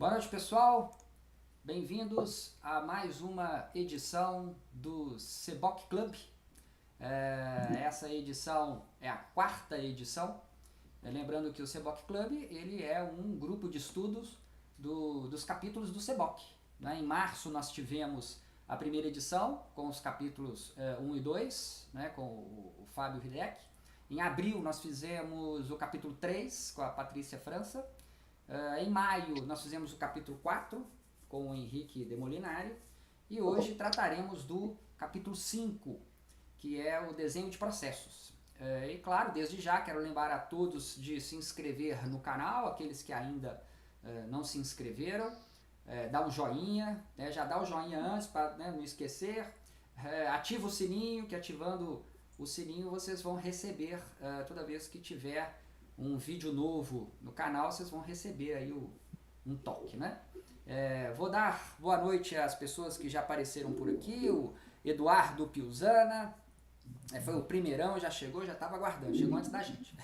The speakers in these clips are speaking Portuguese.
Boa noite, pessoal. Bem-vindos a mais uma edição do Seboc Club. Essa edição é a quarta edição. Lembrando que o Seboc Club ele é um grupo de estudos dos capítulos do Seboc. Em março nós tivemos a primeira edição com os capítulos 1 e 2, né, com o Fábio Hidek. Em abril nós fizemos o capítulo 3 com a Patrícia França. Em maio nós fizemos o capítulo 4 com o Henrique de Molinari e hoje trataremos do capítulo 5, que é o desenho de processos. E claro, desde já quero lembrar a todos de se inscrever no canal, aqueles que ainda não se inscreveram, dá um joinha, já dá o joinha antes para não esquecer, ativa o sininho, que ativando o sininho vocês vão receber toda vez que tiver um vídeo novo no canal, vocês vão receber aí um toque, né? Vou dar boa noite às pessoas que já apareceram por aqui, o Eduardo Piusana, foi o primeirão, já chegou, já estava aguardando, chegou antes da gente.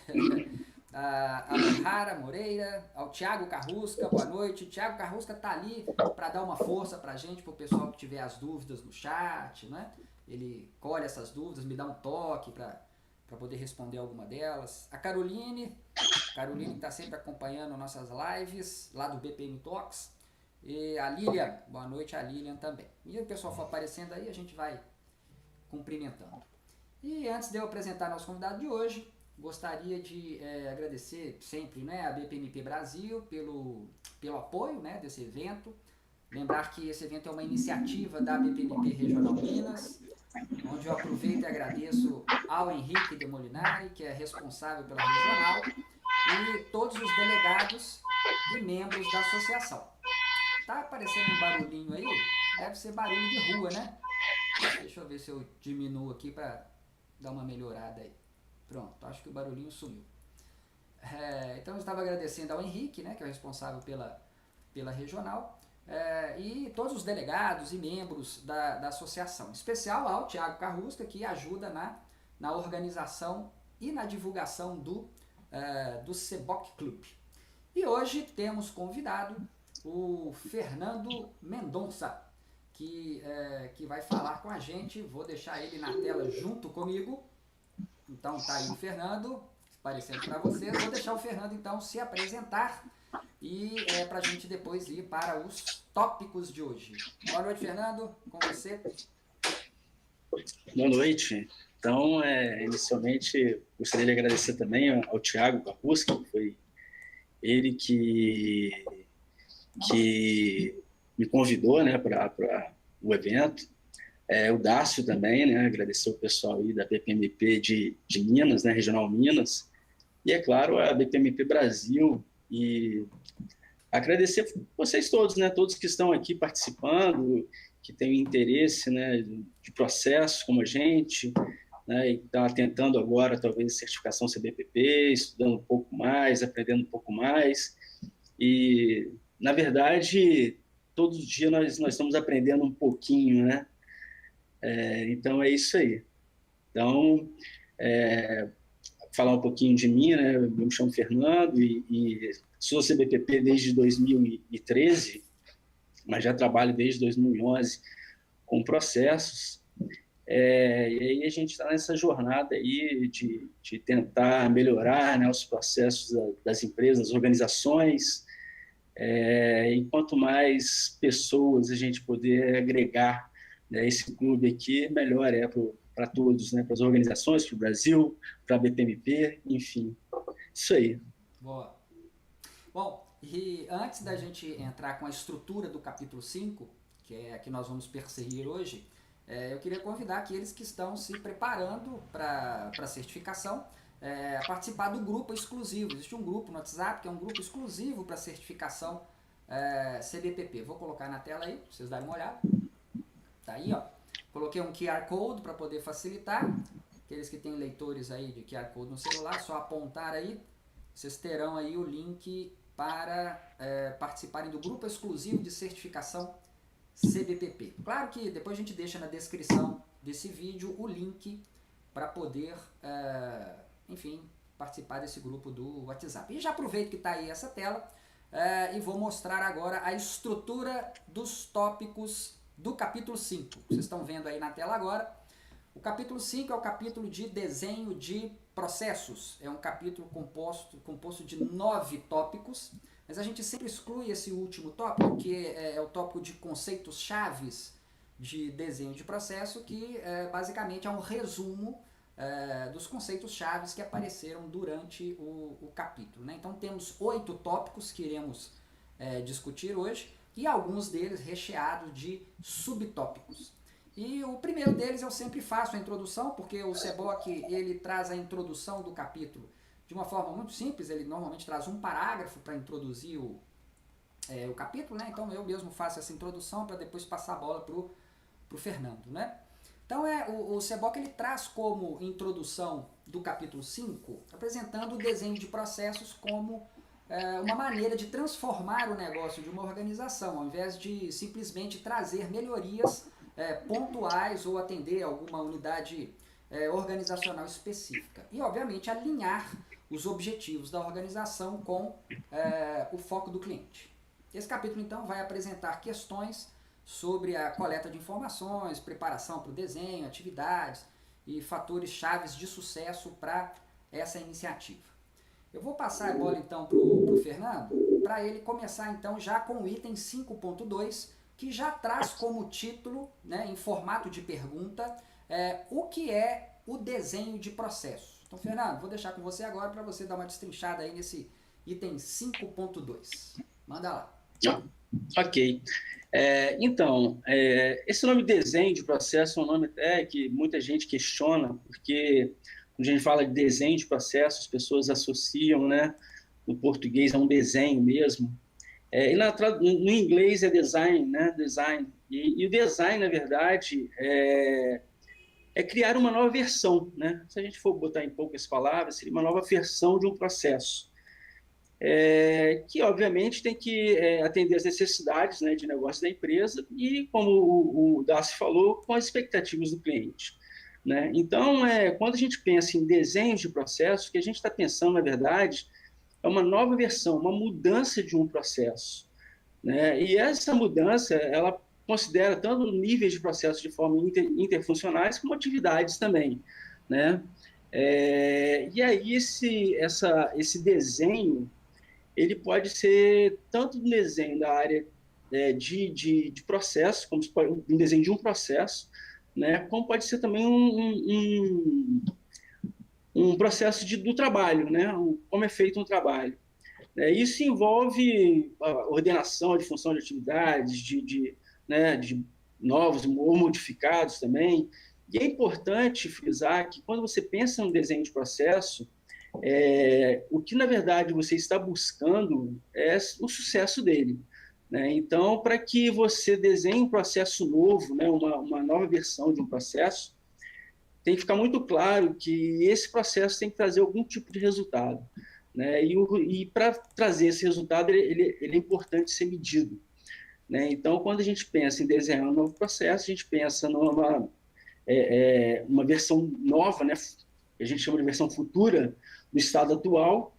A Mihara Moreira, ao Thiago Carrusca, boa noite. O Thiago Carrusca tá ali para dar uma força pra gente, pro pessoal que tiver as dúvidas no chat, né? Ele colhe essas dúvidas, me dá um toque para poder responder alguma delas. A Caroline que está sempre acompanhando nossas lives lá do BPM Talks. E a Lilian, boa noite a Lilian também. E o pessoal for aparecendo aí, a gente vai cumprimentando. E antes de eu apresentar nosso convidado de hoje, gostaria de agradecer sempre, né, a BPMP Brasil pelo apoio, né, desse evento. Lembrar que esse evento é uma iniciativa da BPMP Regional Minas, onde eu aproveito e agradeço ao Henrique de Molinari, que é responsável pela regional, e todos os delegados e membros da associação. Tá aparecendo um barulhinho aí? Deve ser barulho de rua, né? Deixa eu ver se eu diminuo aqui para dar uma melhorada aí. Pronto, acho que o barulhinho sumiu. Então eu estava agradecendo ao Henrique, né, que é o responsável pela regional, e todos os delegados e membros da associação, em especial ao Thiago Carrusca, que ajuda na organização e na divulgação do Seboc Club. E hoje temos convidado o Fernando Mendonça, que vai falar com a gente. Vou deixar ele na tela junto comigo. Então tá aí o Fernando aparecendo para vocês. Vou deixar o Fernando então se apresentar e para a gente depois ir para os tópicos de hoje. Boa noite, Fernando, com você. Boa noite. Então, inicialmente, gostaria de agradecer também ao Thiago Carrusca, que foi ele que me convidou, né, para o evento. O Dácio também, né, agradecer o pessoal aí da BPMP de Minas, né, Regional Minas, e, é claro, a BPMP Brasil, e agradecer vocês todos, né, todos que estão aqui participando, que têm interesse, né, de processos como a gente, né, e está tentando agora, talvez, certificação CBPP, estudando um pouco mais, aprendendo um pouco mais. E, na verdade, todos os dias nós estamos aprendendo um pouquinho, né? Então, é isso aí. Então, falar um pouquinho de mim, né? Eu me chamo Fernando e sou CBPP desde 2013, mas já trabalho desde 2011 com processos. E aí a gente está nessa jornada aí de tentar melhorar, né, os processos das empresas, das organizações, e quanto mais pessoas a gente poder agregar, né, esse clube aqui, melhor para todos, né, para as organizações, para o Brasil, para a BPMP, enfim, isso aí. Boa. Bom, e antes da gente entrar com a estrutura do capítulo 5, que é a que nós vamos perseguir hoje, eu queria convidar aqueles que estão se preparando para a certificação a participar do grupo exclusivo. Existe um grupo no WhatsApp que é um grupo exclusivo para certificação CBPP. Vou colocar na tela aí, para vocês darem uma olhada. Tá aí, ó. Coloquei um QR Code para poder facilitar. Aqueles que têm leitores aí de QR Code no celular, só apontar aí. Vocês terão aí o link para participarem do grupo exclusivo de certificação CBPP. Claro que depois a gente deixa na descrição desse vídeo o link para poder, enfim, participar desse grupo do WhatsApp. E já aproveito que está aí essa tela, e vou mostrar agora a estrutura dos tópicos do capítulo 5. Vocês estão vendo aí na tela agora. O capítulo 5 é o capítulo de desenho de processos. É um capítulo composto de 9 tópicos, mas a gente sempre exclui esse último tópico, que é o tópico de conceitos chaves de desenho de processo, que basicamente é um resumo dos conceitos chaves que apareceram durante o capítulo, né? Então temos 8 tópicos que iremos discutir hoje, e alguns deles recheados de subtópicos. E o primeiro deles eu sempre faço a introdução, porque o Seboc ele traz a introdução do capítulo de uma forma muito simples. Ele normalmente traz um parágrafo para introduzir o capítulo, né? Então eu mesmo faço essa introdução para depois passar a bola para o Fernando, né? Então o Seboc ele traz como introdução do capítulo 5, apresentando o desenho de processos como uma maneira de transformar o negócio de uma organização, ao invés de simplesmente trazer melhorias pontuais ou atender alguma unidade organizacional específica. E, obviamente, alinhar os objetivos da organização com o foco do cliente. Esse capítulo, então, vai apresentar questões sobre a coleta de informações, preparação para o desenho, atividades e fatores chaves de sucesso para essa iniciativa. Eu vou passar a bola, então, para o Fernando, para ele começar, então, já com o item 5.2, que já traz como título, né, em formato de pergunta, o que é o desenho de processo. Então, Fernando, vou deixar com você agora para você dar uma destrinchada aí nesse item 5.2. Manda lá. Ok. Então, esse nome desenho de processo é um nome até que muita gente questiona, porque quando a gente fala de desenho de processo, as pessoas associam, né, no português a um desenho mesmo. No inglês é design, né? Design. E o design, na verdade, é criar uma nova versão, né? Se a gente for botar em poucas palavras, seria uma nova versão de um processo. Que, obviamente, tem que atender às necessidades, né, de negócio da empresa e, como o Darcy falou, com as expectativas do cliente, né? Então, quando a gente pensa em desenhos de processo, o que a gente está pensando, na verdade, é uma nova versão, uma mudança de um processo, né? E essa mudança, ela considera tanto níveis de processo de forma interfuncionais como atividades também, né? E aí esse desenho, ele pode ser tanto um desenho da área de processo, como um desenho de um processo, né? Como pode ser também um processo do trabalho, né? Como é feito um trabalho. Isso envolve a ordenação de função de atividades, né, de novos ou modificados também. E é importante frisar que quando você pensa no desenho de processo, o que, na verdade, você está buscando é o sucesso dele, né? Então, para que você desenhe um processo novo, né, uma nova versão de um processo, tem que ficar muito claro que esse processo tem que trazer algum tipo de resultado, né? E para trazer esse resultado, ele é importante ser medido, né? Então, quando a gente pensa em desenhar um novo processo, a gente pensa numa uma versão nova, né? A gente chama de versão futura do estado atual,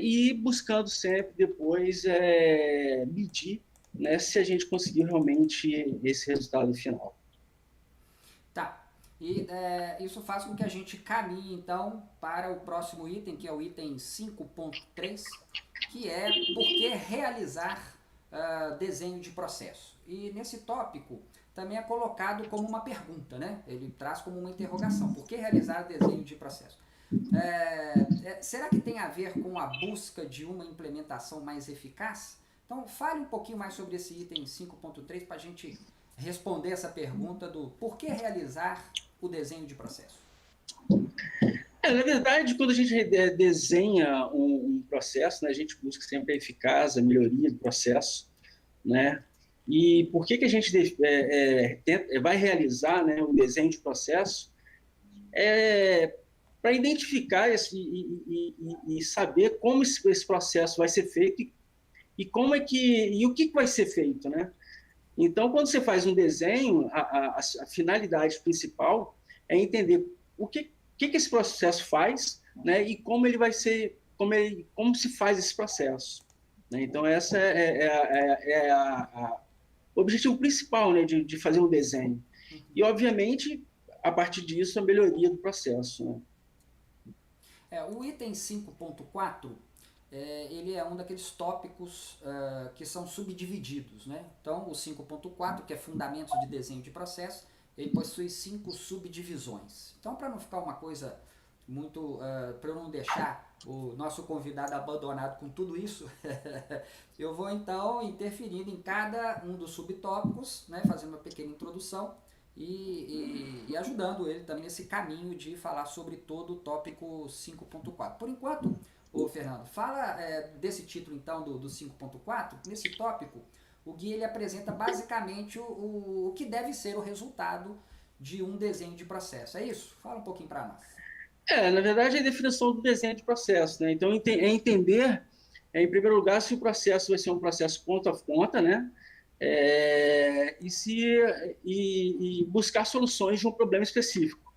e buscando sempre depois medir, né, se a gente conseguir realmente esse resultado final. Tá. E isso faz com que a gente caminhe, então, para o próximo item, que é o item 5.3, que é por que realizar desenho de processo. E nesse tópico também é colocado como uma pergunta, né? Ele traz como uma interrogação. Por que realizar desenho de processo? Será que tem a ver com a busca de uma implementação mais eficaz? Então, fale um pouquinho mais sobre esse item 5.3 para a gente responder essa pergunta do por que realizar o desenho de processo. Na verdade, quando a gente desenha um processo, né, a gente busca sempre a eficácia, a melhoria do processo, né? E por que a gente vai realizar, né, um desenho de processo? Para identificar e saber como esse processo vai ser feito e o que vai ser feito, né? Então, quando você faz um desenho, a finalidade principal é entender o que esse processo faz, né, e como ele vai ser, como se faz esse processo. né? Então, essa o objetivo principal, né, de fazer um desenho. E, obviamente, a partir disso, a melhoria do processo, né? O item 5.4, ele é um daqueles tópicos que são subdivididos, né? Então, o 5.4, que é Fundamentos de Desenho de Processo, ele possui 5 subdivisões. Então, para não ficar uma coisa muito... para eu não deixar o nosso convidado abandonado com tudo isso, eu vou, então, interferindo em cada um dos subtópicos, né? Fazendo uma pequena introdução e ajudando ele também nesse caminho de falar sobre todo o tópico 5.4. Por enquanto, Fernando, fala desse título então do 5.4. Nesse tópico, o Gui ele apresenta basicamente o que deve ser o resultado de um desenho de processo. É isso? Fala um pouquinho para nós. Na verdade, é a definição do desenho de processo, né? Então, é entender, em primeiro lugar, se o processo vai ser um processo ponta a ponta, né? E buscar soluções de um problema específico,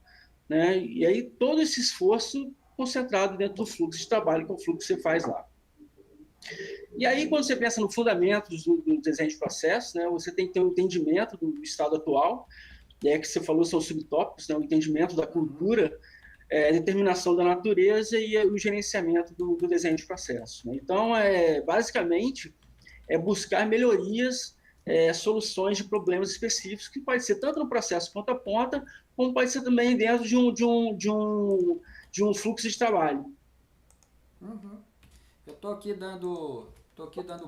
né? E aí todo esse esforço concentrado dentro do fluxo de trabalho, que é o fluxo que você faz lá. E aí, quando você pensa no fundamento do desenho de processo, né, você tem que ter um entendimento do estado atual, e é que você falou, são subtópicos, né, o entendimento da cultura, a determinação da natureza e o gerenciamento do desenho de processo, né? Então, basicamente, buscar melhorias, soluções de problemas específicos, que pode ser tanto no processo ponta a ponta, como pode ser também dentro de um fluxo de trabalho. Uhum. Eu tô aqui dando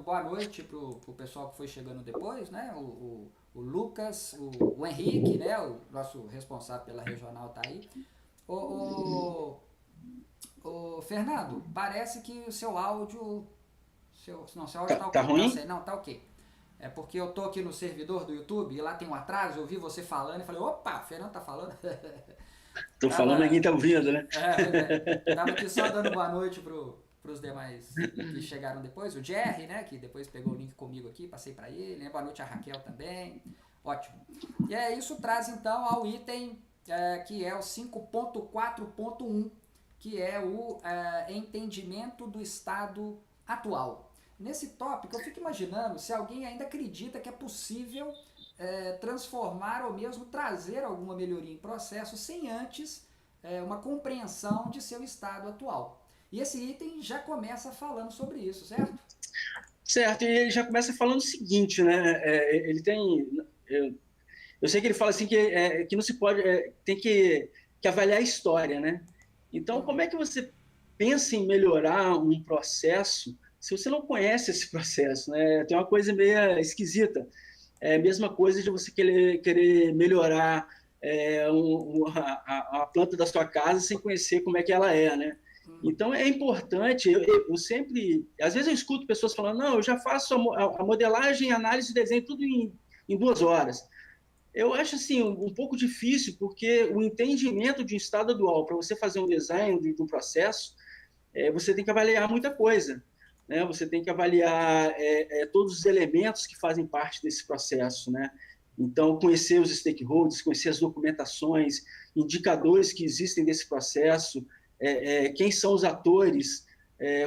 boa noite pro pessoal que foi chegando depois, né? O Lucas, o Henrique, né? O nosso responsável pela regional tá aí. O Fernando, parece que o seu áudio... seu áudio tá ok. Tá ruim? Não, tá ok. É porque eu tô aqui no servidor do YouTube e lá tem um atraso, eu vi você falando e falei, opa, o Fernando tá falando. Tô falando, ninguém tá ouvindo, né? Tava aqui só dando boa noite pros demais que chegaram depois. O Jerry, né, que depois pegou o link comigo aqui, passei para ele. Boa noite a Raquel também. Ótimo. E isso traz então ao item que é o 5.4.1, que é o entendimento do estado atual. Nesse tópico, eu fico imaginando se alguém ainda acredita que é possível transformar ou mesmo trazer alguma melhoria em processo sem antes uma compreensão de seu estado atual. E esse item já começa falando sobre isso, certo? Certo, e ele já começa falando o seguinte, né? Ele tem... Eu sei que ele fala assim que não se pode... tem que avaliar a história, né? Então, como é que você pensa em melhorar um processo se você não conhece esse processo, né? Tem uma coisa meio esquisita. É a mesma coisa de você querer melhorar a planta da sua casa sem conhecer como é que ela é, né? Então, é importante, eu sempre... Às vezes eu escuto pessoas falando, não, eu já faço a modelagem, análise e desenho tudo em 2 horas. Eu acho, assim, um pouco difícil, porque o entendimento de um estado atual, para você fazer um design de um processo, você tem que avaliar muita coisa, né? Você tem que avaliar todos os elementos que fazem parte desse processo, né? Então, conhecer os stakeholders, conhecer as documentações, indicadores que existem desse processo, quem são os atores,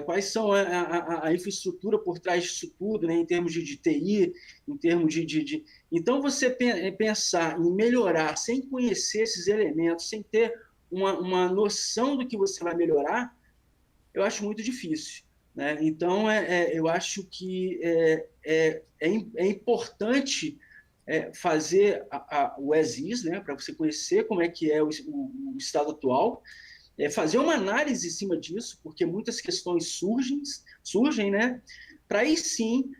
quais são a infraestrutura por trás disso tudo, né, em termos de TI, em termos de... Então, você pensar em melhorar sem conhecer esses elementos, sem ter uma noção do que você vai melhorar, eu acho muito difícil, né? Então, eu acho que é importante fazer o as-is, né, para você conhecer como é que é o estado atual, fazer uma análise em cima disso, porque muitas questões surgem, né, para aí sim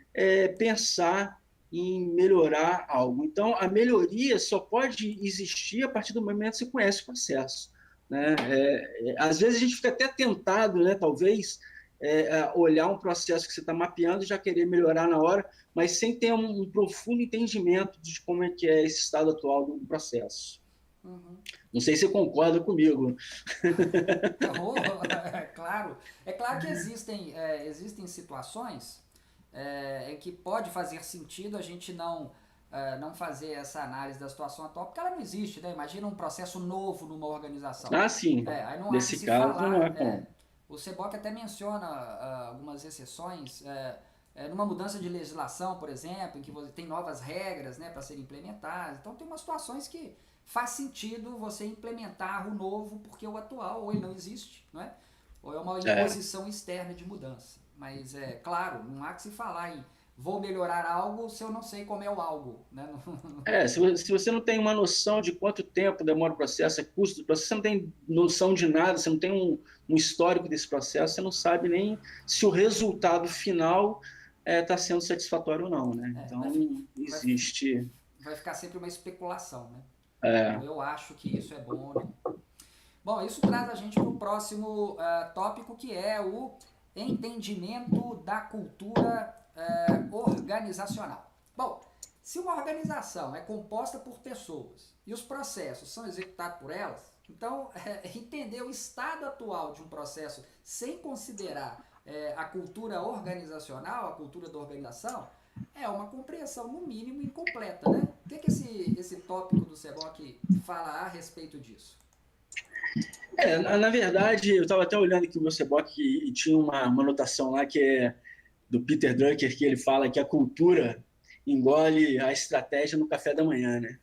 pensar em melhorar algo. Então, a melhoria só pode existir a partir do momento que você conhece o processo, né? Às vezes a gente fica até tentado, né, talvez, olhar um processo que você está mapeando e já querer melhorar na hora, mas sem ter um profundo entendimento de como é que é esse estado atual do processo. Uhum. Não sei se você concorda comigo. Claro. É claro que existem situações em que pode fazer sentido a gente não fazer essa análise da situação atual, porque ela não existe, né? Imagina um processo novo numa organização. Ah, sim. Aí não Nesse caso, não é como. O SEBOC até menciona algumas exceções, numa mudança de legislação, por exemplo, em que você tem novas regras, né, para serem implementadas. Então tem umas situações que faz sentido você implementar o novo porque o atual ou ele não existe, não é? Ou é uma imposição externa de mudança. Mas é claro, não há que se falar em vou melhorar algo se eu não sei como é o algo, né? Se você não tem uma noção de quanto tempo demora o processo, é custo do processo, você não tem noção de nada, você não tem um histórico desse processo, você não sabe nem se o resultado final está sendo satisfatório ou não, né? Então, existe... Vai ficar sempre uma especulação, né? É. Eu acho que isso é bom ou não. Bom, isso traz a gente para o próximo tópico, que é o entendimento da cultura organizacional. Bom, se uma organização é composta por pessoas e os processos são executados por elas, então entender o estado atual de um processo sem considerar a cultura organizacional, a cultura da organização, é uma compreensão, no mínimo, incompleta, né? O que esse tópico do SEBOC fala a respeito disso? Na verdade, eu estava até olhando aqui o meu SEBOC e tinha uma anotação lá que é do Peter Drucker, que ele fala que a cultura engole a estratégia no café da manhã, né?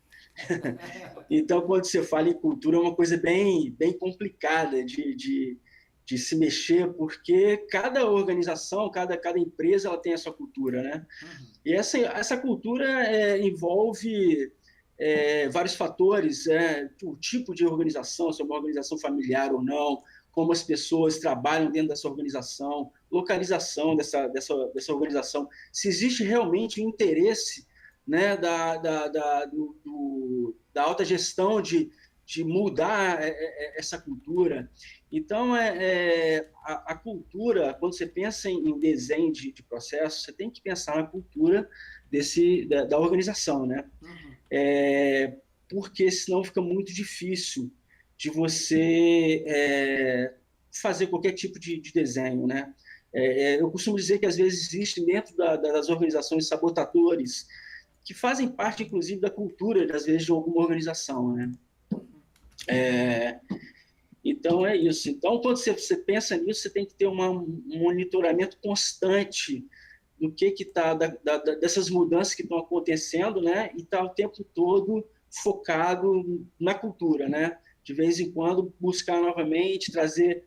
Então, quando você fala em cultura, é uma coisa bem complicada de se mexer, porque cada organização, cada empresa, ela tem a sua cultura, né? E essa cultura envolve vários fatores, o tipo de organização, se é uma organização familiar ou não, como as pessoas trabalham dentro dessa organização, localização dessa organização, se existe realmente um interesse, né, da alta gestão de mudar essa cultura. Então, a cultura, quando você pensa em desenho de processo, você tem que pensar na cultura da organização, né? Porque senão fica muito difícil de você fazer qualquer tipo de desenho, né? Eu costumo dizer que às vezes existem dentro das organizações sabotadores que fazem parte, inclusive, da cultura, às vezes, de alguma organização, né? Então, é isso. Então, quando você pensa nisso, você tem que ter um monitoramento constante do que está, dessas mudanças que estão acontecendo, né? E estar o tempo todo focado na cultura, né? De vez em quando, buscar novamente, trazer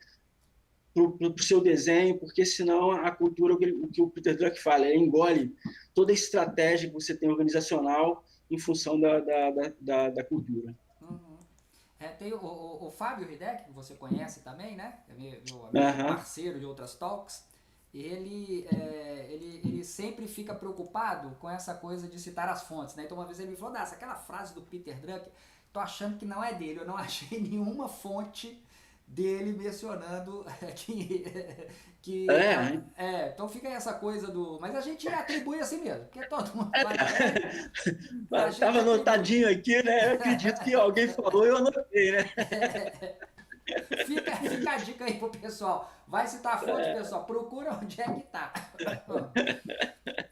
para o seu desenho, porque senão a cultura, o que o Peter Drucker fala, engole toda a estratégia que você tem organizacional em função da cultura. Tem o Fábio Hideki, que você conhece também, né? É meu parceiro de outras talks. Ele sempre fica preocupado com essa coisa de citar as fontes, né? Então uma vez ele me falou, aquela frase do Peter Drucker, tô achando que não é dele, eu não achei nenhuma fonte dele mencionando que então fica aí essa coisa do... Mas a gente atribui assim mesmo, porque todo mundo fala. Estava anotadinho aqui, né? Eu acredito que alguém falou e eu anotei, né? Fica a dica aí pro pessoal. Vai citar a fonte, pessoal. Procura onde é que tá.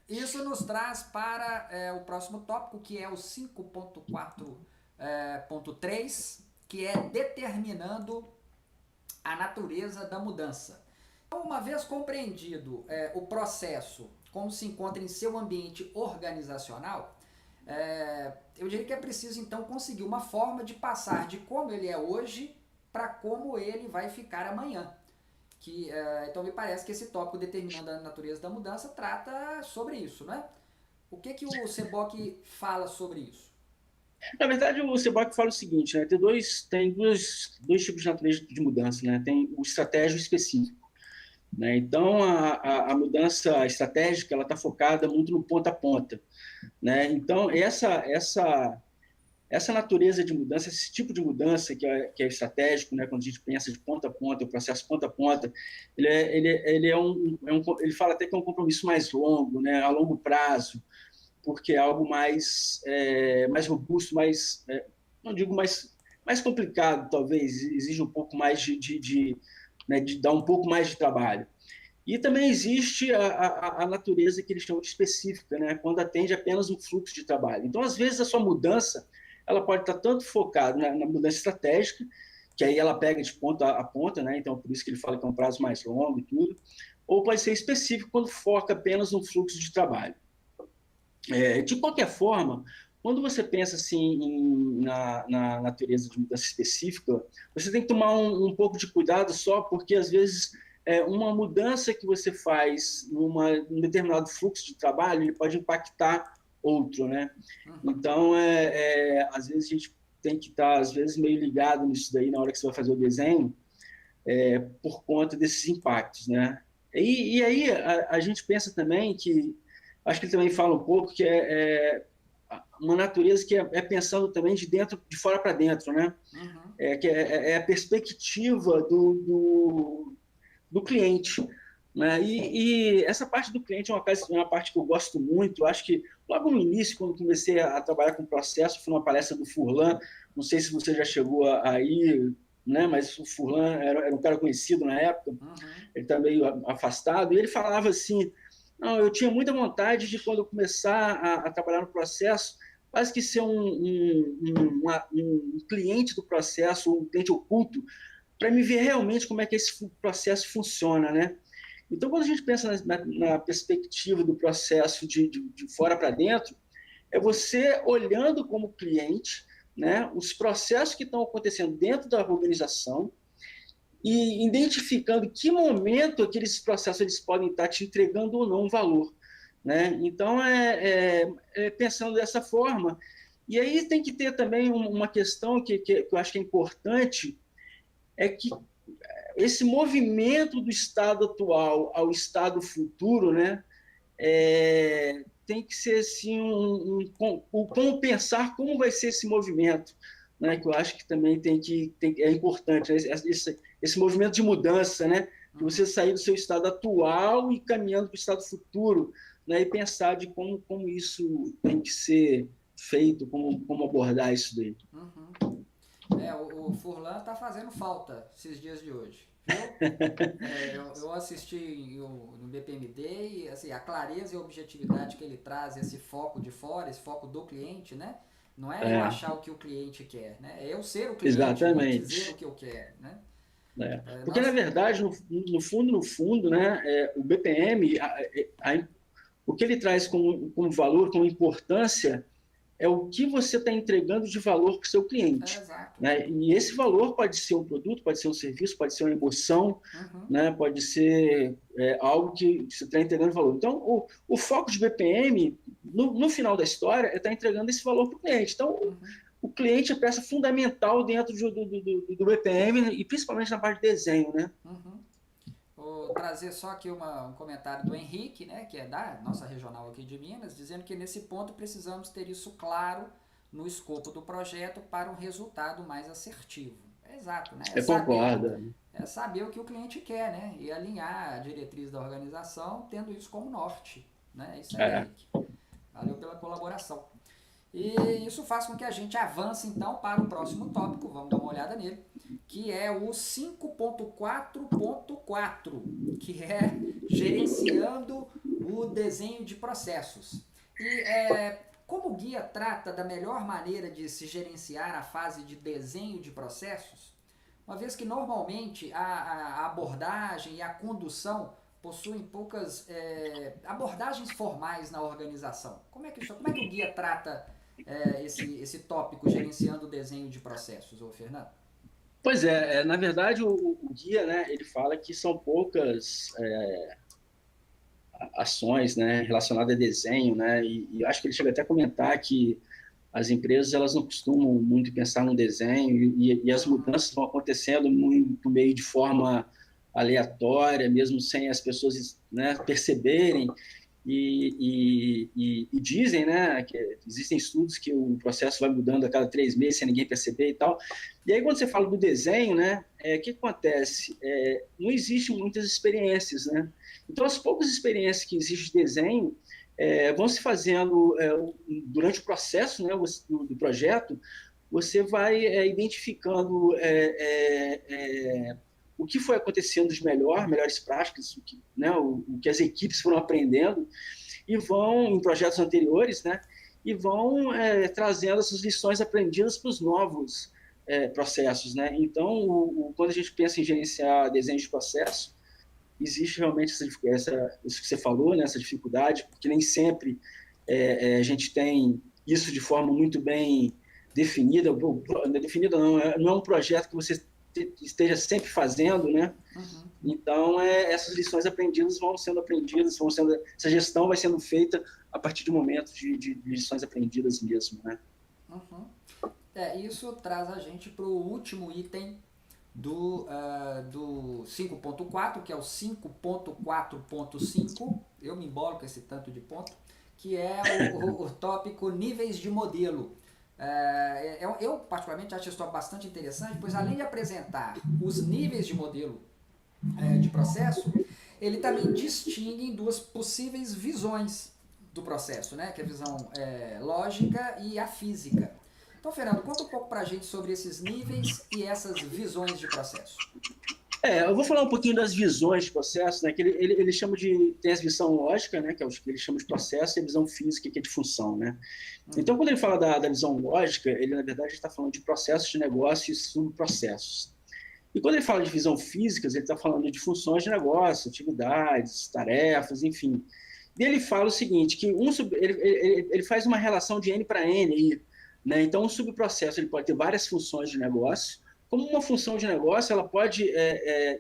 Isso nos traz para o próximo tópico, que é o 5.4.3, que é determinando a natureza da mudança. Então, uma vez compreendido o processo, como se encontra em seu ambiente organizacional, eu diria que é preciso, então, conseguir uma forma de passar de como ele é hoje para como ele vai ficar amanhã. Então me parece que esse tópico determinando a natureza da mudança trata sobre isso, né? O que o SEBOC fala sobre isso? Na verdade, o SEBOC fala o seguinte, né? Tem dois tipos de natureza de mudança, né? Tem o estratégico e o específico, né? Então, a mudança estratégica ela está focada muito no ponta a ponta, né? Então, essa natureza de mudança, esse tipo de mudança que é estratégico, né? Quando a gente pensa de ponta a ponta, o processo ponta a ponta, ele fala até que é um compromisso mais longo, né? A longo prazo, porque é algo mais robusto, não digo mais complicado, talvez, exige um pouco mais de dar um pouco mais de trabalho. E também existe a natureza que eles chamam de específica, né? Quando atende apenas um fluxo de trabalho. Então, às vezes, a sua mudança ela pode estar tanto focada na mudança estratégica, que aí ela pega de ponta a ponta, né? Então, por isso que ele fala que é um prazo mais longo e tudo, ou pode ser específico quando foca apenas no fluxo de trabalho. De qualquer forma, quando você pensa assim na natureza de mudança específica, você tem que tomar pouco de cuidado só porque, às vezes, uma mudança que você faz num determinado fluxo de trabalho, ele pode impactar outro, né? Então, às vezes, a gente tem que estar, às vezes, meio ligado nisso daí na hora que você vai fazer o desenho, por conta desses impactos, né? E aí a gente pensa também que, acho que ele também fala um pouco que uma natureza que é pensando também de fora para dentro, né? Que é a perspectiva do cliente, né? E essa parte do cliente é uma parte que eu gosto muito. Eu acho que logo no início, quando comecei a trabalhar com processo, foi uma palestra do Furlan, não sei se você já chegou a ir, né? Mas o Furlan era um cara conhecido na época, ele está meio afastado, e ele falava assim, não, eu tinha muita vontade de, quando eu começar a trabalhar no processo, quase que ser um cliente do processo, um cliente oculto, para me ver realmente como é que esse processo funciona, né? Então, quando a gente pensa na perspectiva do processo de fora para dentro, é você olhando como cliente, né, os processos que estão acontecendo dentro da organização e identificando que momento aqueles processos eles podem estar te entregando ou não um valor, né? Então, pensando dessa forma. E aí tem que ter também uma questão que eu acho que é importante, é que esse movimento do estado atual ao estado futuro, né, tem que ser assim, como pensar como vai ser esse movimento, né, que eu acho que também é importante, né, esse movimento de mudança, né, de você sair do seu estado atual e caminhando para o estado futuro, né, e pensar de como isso tem que ser feito, como abordar isso daí. O Furlan tá fazendo falta esses dias de hoje, viu? Eu assisti no BPMD e assim, a clareza e a objetividade que ele traz, esse foco de fora, esse foco do cliente, né? Não é eu achar o que o cliente quer, né? É eu ser o cliente e dizer o que eu quero, né? Porque, na verdade, no fundo, né, o BPM, o que ele traz como valor, como importância, é o que você está entregando de valor para o seu cliente. Né? E esse valor pode ser um produto, pode ser um serviço, pode ser uma emoção, né? Pode ser algo que você está entregando valor. Então, o foco de BPM, no final da história, é estar entregando esse valor para o cliente. Então, o cliente é peça fundamental dentro do BPM, e principalmente na parte de desenho. Né? Vou trazer só aqui um comentário do Henrique, né, que é da nossa regional aqui de Minas, dizendo que nesse ponto precisamos ter isso claro no escopo do projeto para um resultado mais assertivo. Exato, né? Eu concordo. É saber o que o cliente quer, né? E alinhar a diretriz da organização tendo isso como norte. Né? Isso aí, Henrique. Valeu pela colaboração. E isso faz com que a gente avance então para o próximo tópico, vamos dar uma olhada nele, que é o 5.4.4, que é gerenciando o desenho de processos. E como o guia trata da melhor maneira de se gerenciar a fase de desenho de processos, uma vez que normalmente a abordagem e a condução possuem poucas abordagens formais na organização. Como é que o guia trata esse tópico, gerenciando o desenho de processos, Fernando? Pois na verdade o guia, né, ele fala que são poucas ações, né, relacionadas a desenho, né, e acho que ele chega até a comentar que as empresas elas não costumam muito pensar no desenho e as mudanças estão acontecendo muito meio de forma aleatória, mesmo sem as pessoas, né, perceberem. E dizem, né, que existem estudos que o processo vai mudando a cada 3 meses sem ninguém perceber e tal. E aí, quando você fala do desenho, né, o que acontece? Não existem muitas experiências, né? Então, as poucas experiências que existem de desenho vão se fazendo durante o processo, né, do projeto. Você vai identificando o que foi acontecendo de melhores práticas, o que as equipes foram aprendendo, e vão, em projetos anteriores, né, e vão trazendo essas lições aprendidas para os novos processos, né? Então, quando a gente pensa em gerenciar desenho de processo, existe realmente isso que você falou, né? Essa dificuldade, porque nem sempre a gente tem isso de forma muito bem definida. Definida não é um projeto que você esteja sempre fazendo, né? Uhum. Então, essas lições aprendidas vão sendo aprendidas, essa gestão vai sendo feita a partir de momentos de lições aprendidas mesmo, né? Uhum. Isso traz a gente para o último item do 5.4, que é o 5.4.5. Eu me embolo com esse tanto de ponto, que é o tópico níveis de modelo. Eu particularmente acho isso bastante interessante, pois além de apresentar os níveis de modelo de processo, ele também distingue em duas possíveis visões do processo, né? Que é a visão lógica e a física. Então, Fernando, conta um pouco pra gente sobre esses níveis e essas visões de processo. Eu vou falar um pouquinho das visões de processo, né? Que ele chama tem a visão lógica, né? Que é o que ele chama de processo, e a visão física, que é de função, né? Então, quando ele fala da visão lógica, ele, na verdade, está falando de processos de negócio e subprocessos. E quando ele fala de visão física, ele está falando de funções de negócio, atividades, tarefas, enfim. E ele fala o seguinte, que ele faz uma relação de N para N aí, né? Então, um subprocesso ele pode ter várias funções de negócio, como uma função de negócio ela pode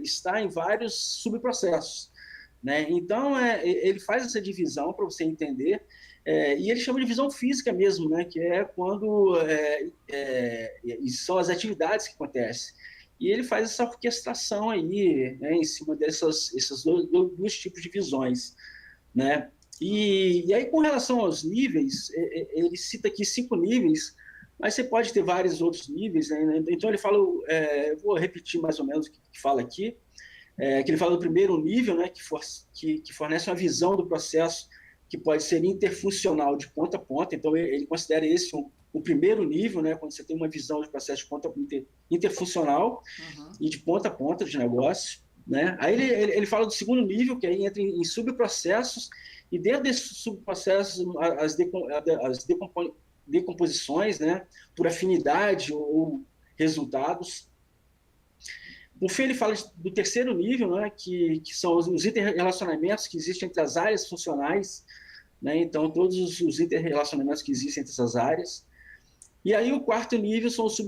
estar em vários subprocessos, né? Então, ele faz essa divisão para você entender, e ele chama de visão física mesmo, né? Que é quando são as atividades que acontecem. E ele faz essa orquestração aí, né, em cima esses dois tipos de visões, né? E aí, com relação aos níveis, ele cita aqui 5 níveis, mas você pode ter vários outros níveis, né? Então, ele fala, vou repetir mais ou menos o que fala aqui, que ele fala do primeiro nível, né, que fornece uma visão do processo que pode ser interfuncional de ponta a ponta. Então, ele considera esse o primeiro nível, né, quando você tem uma visão de processo de ponta interfuncional e de ponta a ponta de negócio. Né? Aí ele fala do segundo nível, que aí entra em subprocessos, e dentro desses subprocessos, as decomposições, né, por afinidade ou resultados. Por fim, ele fala do terceiro nível, né, que são os interrelacionamentos que existem entre as áreas funcionais, né, então todos os interrelacionamentos que existem entre essas áreas. E aí o quarto nível são os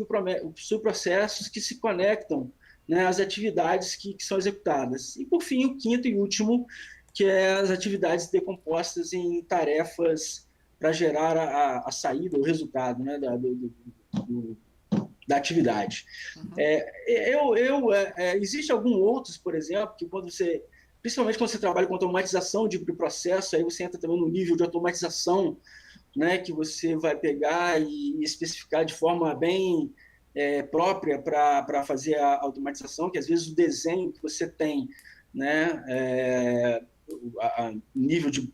subprocessos que se conectam, né, às atividades que são executadas. E, por fim, o quinto e último, que é as atividades decompostas em tarefas para gerar a saída, o resultado, né, da atividade. Existe alguns outros, por exemplo, que principalmente quando você trabalha com automatização de processo, aí você entra também no nível de automatização, né, que você vai pegar e especificar de forma bem própria para fazer a automatização, que às vezes o desenho que você tem, né, a nível de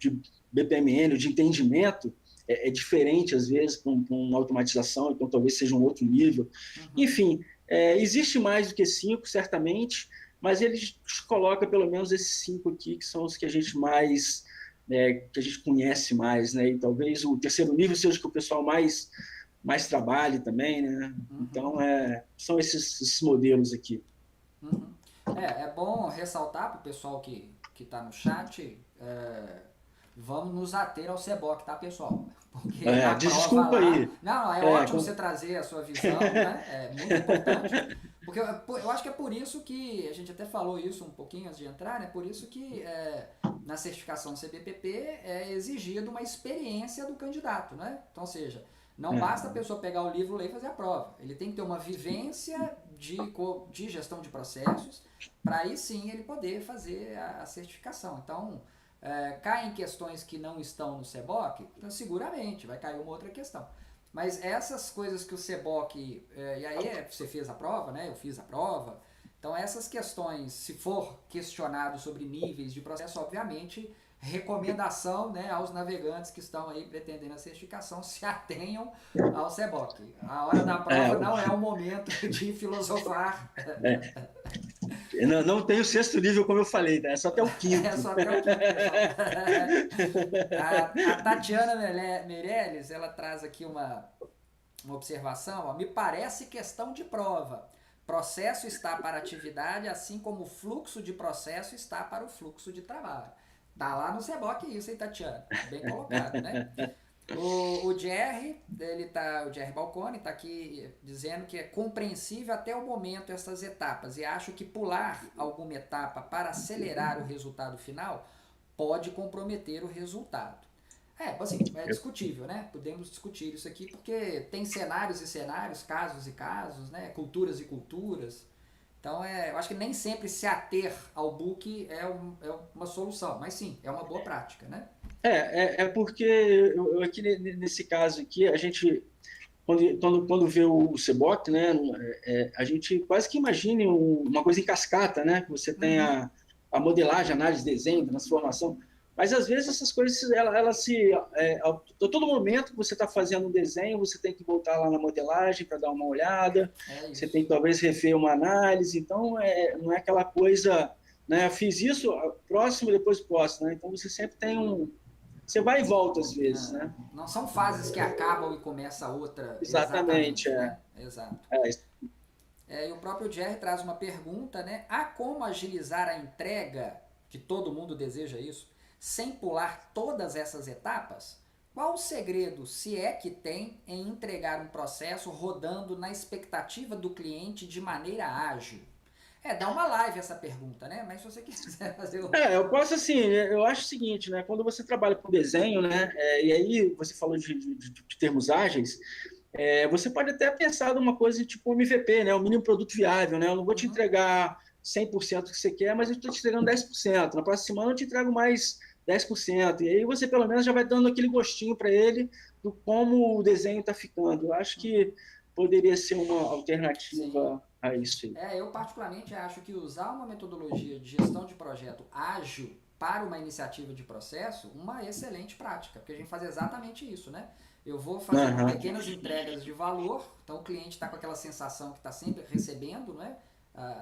BPMN, de entendimento, é diferente, às vezes, com uma automatização, então talvez seja um outro nível. Enfim, existe mais do que 5, certamente, mas ele coloca pelo menos esses 5 aqui, que são os que a gente mais... que a gente conhece mais, né? E talvez o terceiro nível seja o que o pessoal mais trabalhe também, né? Então, são esses modelos aqui. É bom ressaltar para o pessoal que está no chat, vamos nos ater ao CBOC, tá, pessoal? Porque desculpa lá, aí. Não, ótimo você trazer a sua visão, né? É muito importante. Porque eu acho que é por isso que, a gente até falou isso um pouquinho antes de entrar, né? Por isso que na certificação CBPP é exigida uma experiência do candidato, né? Então, ou seja, não basta a pessoa pegar o livro, ler e fazer a prova. Ele tem que ter uma vivência de gestão de processos para aí sim ele poder fazer a certificação. Então, caem questões que não estão no CBOC, então, seguramente vai cair uma outra questão. Mas essas coisas que o CBOC, e aí você fez a prova, né? Eu fiz a prova. Então essas questões, se for questionado sobre níveis de processo, obviamente, recomendação, né, aos navegantes que estão aí pretendendo a certificação, se atenham ao CBOC. A hora da prova não é o momento de filosofar. Não tem o sexto nível, como eu falei, né? É só até o quinto. É só até o quinto, pessoal. A Tatiana Meirelles, ela traz aqui uma uma observação, ó, me parece questão de prova. Processo está para atividade, assim como o fluxo de processo está para o fluxo de trabalho. Tá lá no Seboc isso, hein, Tatiana? Bem colocado, né? O Jerry, o Jerry Balcone está aqui dizendo que é compreensível até o momento essas etapas e acho que pular alguma etapa para acelerar o resultado final pode comprometer o resultado. Assim, é discutível, né? Podemos discutir isso aqui porque tem cenários e cenários, casos e casos, né? Culturas e culturas. Então, eu acho que nem sempre se ater ao book é uma solução, mas sim, é uma boa prática, né? Porque aqui nesse caso aqui, a gente, quando vê o Seboc, né, a gente quase que imagine uma coisa em cascata, né? Que você tem a modelagem, análise, desenho, transformação. Mas, às vezes, essas coisas, a todo momento que você está fazendo um desenho, você tem que voltar lá na modelagem para dar uma olhada, você tem que, talvez, refer uma análise. Então, não é aquela coisa, né? Fiz isso, próximo, depois próximo, né? Então, você sempre tem você vai e volta, às vezes, né? Não são fases que acabam e começa outra Exatamente, né? Exato. E o próprio Jerry traz uma pergunta, né? Há como agilizar a entrega, que todo mundo deseja isso, sem pular todas essas etapas? Qual o segredo, se é que tem, em entregar um processo rodando na expectativa do cliente de maneira ágil? Dá uma live essa pergunta, né? Mas se você quiser fazer eu posso, assim, eu acho o seguinte, né? Quando você trabalha com desenho, né? E aí você falou de termos ágeis, você pode até pensar numa coisa tipo MVP, né? O mínimo produto viável, né? Eu não vou te entregar 100% do que você quer, mas eu estou te entregando 10%. Na próxima semana eu te entrego mais 10%. E aí você, pelo menos, já vai dando aquele gostinho para ele do como o desenho está ficando. Eu acho que poderia ser uma alternativa a isso aí. Eu particularmente acho que usar uma metodologia de gestão de projeto ágil para uma iniciativa de processo, uma excelente prática, porque a gente faz exatamente isso, né? Eu vou fazendo pequenas entregas de valor, então o cliente está com aquela sensação que está sempre recebendo, né?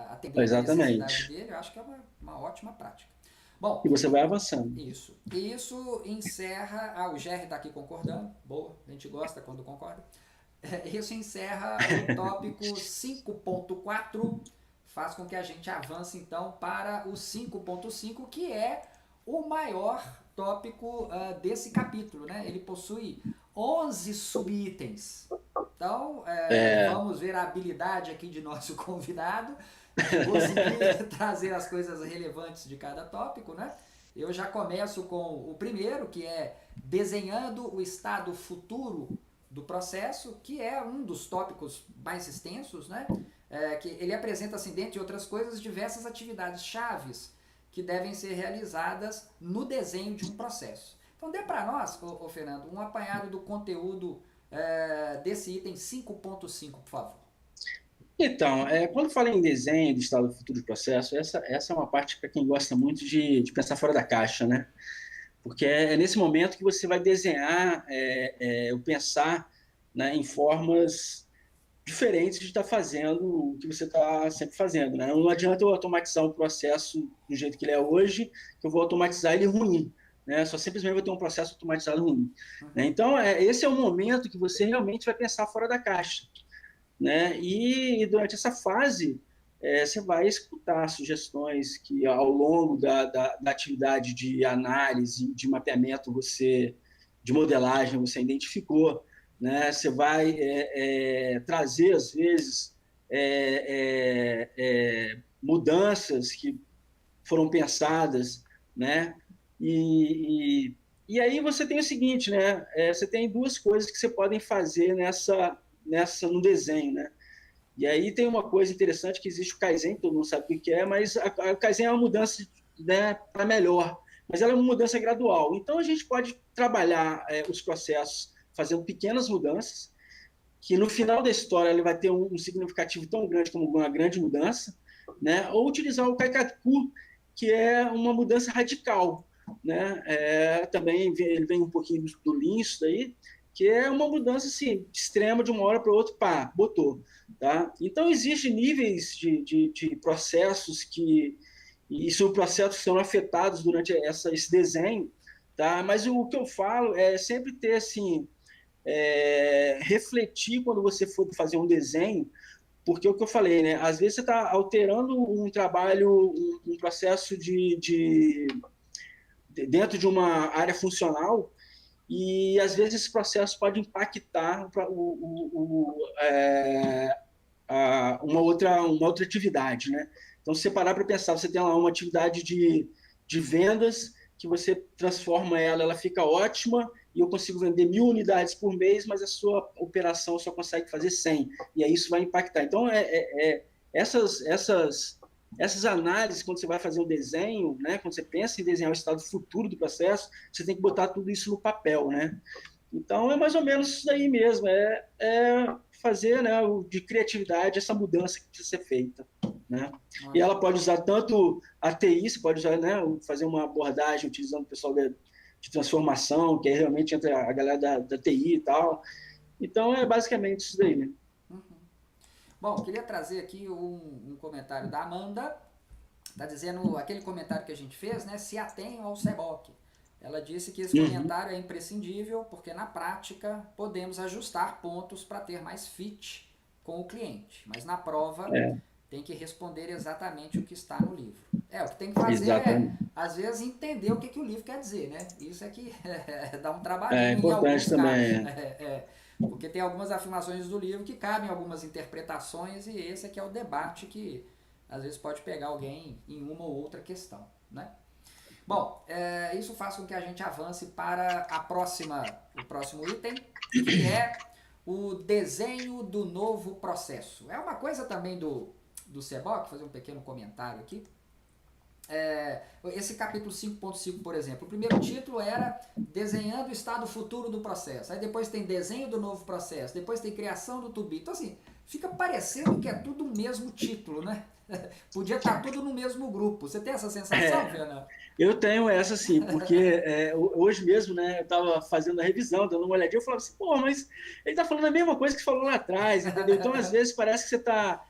Atendendo a necessidade dele, eu acho que é uma ótima prática. Bom, e você vai avançando. Isso encerra... o Jerry está aqui concordando, boa, a gente gosta quando concorda. Isso encerra o tópico 5.4, faz com que a gente avance então para o 5.5, que é o maior tópico desse capítulo, né? Ele possui 11 subitens. Então, vamos ver a habilidade aqui de nosso convidado, conseguir trazer as coisas relevantes de cada tópico, né? Eu já começo com o primeiro, que é desenhando o estado futuro do processo, que é um dos tópicos mais extensos, né? Que ele apresenta, assim, dentre outras coisas, diversas atividades chaves que devem ser realizadas no desenho de um processo. Então, dê para nós, Fernando, um apanhado do conteúdo desse item 5.5, por favor. Então, quando fala em desenho de estado futuro do processo, essa é uma parte para quem gosta muito de pensar fora da caixa, né? Porque é nesse momento que você vai desenhar, ou pensar, né, em formas diferentes de estar fazendo o que você está sempre fazendo, né? Não adianta eu automatizar o processo do jeito que ele é hoje, que eu vou automatizar ele ruim, né? Só simplesmente vou ter um processo automatizado ruim. Né? Então, esse é o momento que você realmente vai pensar fora da caixa, né? E durante essa fase, você vai escutar sugestões que, ao longo da atividade de análise, de mapeamento, de modelagem, você identificou. Né? Você vai trazer, às vezes, mudanças que foram pensadas, né? E aí você tem o seguinte, né? Você tem duas coisas que você podem fazer no desenho, né? E aí tem uma coisa interessante que existe o Kaizen, todo mundo sabe o que é, mas o Kaizen é uma mudança, né, para melhor, mas ela é uma mudança gradual. Então a gente pode trabalhar os processos fazendo pequenas mudanças, que no final da história ele vai ter um significativo tão grande como uma grande mudança, né? Ou utilizar o Kaikaku, que é uma mudança radical, né? Também ele vem um pouquinho do Lean, isso daí, que é uma mudança assim, extrema de uma hora para outra, pá, botou. Tá? Então, existem níveis de processos e são processos que são afetados durante esse desenho, tá? Mas o que eu falo é sempre ter assim, refletir quando você for fazer um desenho, porque é o que eu falei, né? Às vezes você está alterando um trabalho, um processo dentro de uma área funcional, e às vezes esse processo pode impactar uma outra atividade, né? Então, se você parar para pensar, você tem lá uma atividade de vendas, que você transforma ela fica ótima, e eu consigo vender 1.000 unidades por mês, mas a sua operação só consegue fazer 100, e aí isso vai impactar. Então, essas análises, quando você vai fazer um desenho, né, quando você pensa em desenhar o estado futuro do processo, você tem que botar tudo isso no papel, né? Então, é mais ou menos isso daí mesmo, fazer, né, de criatividade essa mudança que precisa ser feita, né? E ela pode usar tanto a TI, você pode usar, né, fazer uma abordagem utilizando o pessoal de transformação, que é realmente entre a galera da TI e tal. Então, é basicamente isso daí, né? Bom, queria trazer aqui um comentário da Amanda, está dizendo aquele comentário que a gente fez, né, se atenham ao CBOC. Ela disse que esse comentário é imprescindível porque na prática podemos ajustar pontos para ter mais fit com o cliente, mas na prova tem que responder exatamente o que está no livro. O que tem que fazer às vezes, entender o que o livro quer dizer, né? Isso é que dá um trabalhinho em alguns também, casos. Porque tem algumas afirmações do livro que cabem algumas interpretações e esse aqui é o debate que às vezes pode pegar alguém em uma ou outra questão, né? Bom, isso faz com que a gente avance para o próximo item, que é o desenho do novo processo. É uma coisa também do CBOC, fazer um pequeno comentário aqui. Esse capítulo 5.5, por exemplo, o primeiro título era Desenhando o estado futuro do processo. Aí depois tem Desenho do novo processo, depois tem Criação do to be. Então assim, fica parecendo que é tudo o mesmo título, né? Podia estar tudo no mesmo grupo. Você tem essa sensação, Fernando? Eu tenho essa sim, porque hoje mesmo, né, eu estava fazendo a revisão, dando uma olhadinha, eu falava assim, pô, mas ele está falando a mesma coisa que falou lá atrás, entendeu? Então, às vezes, parece que você está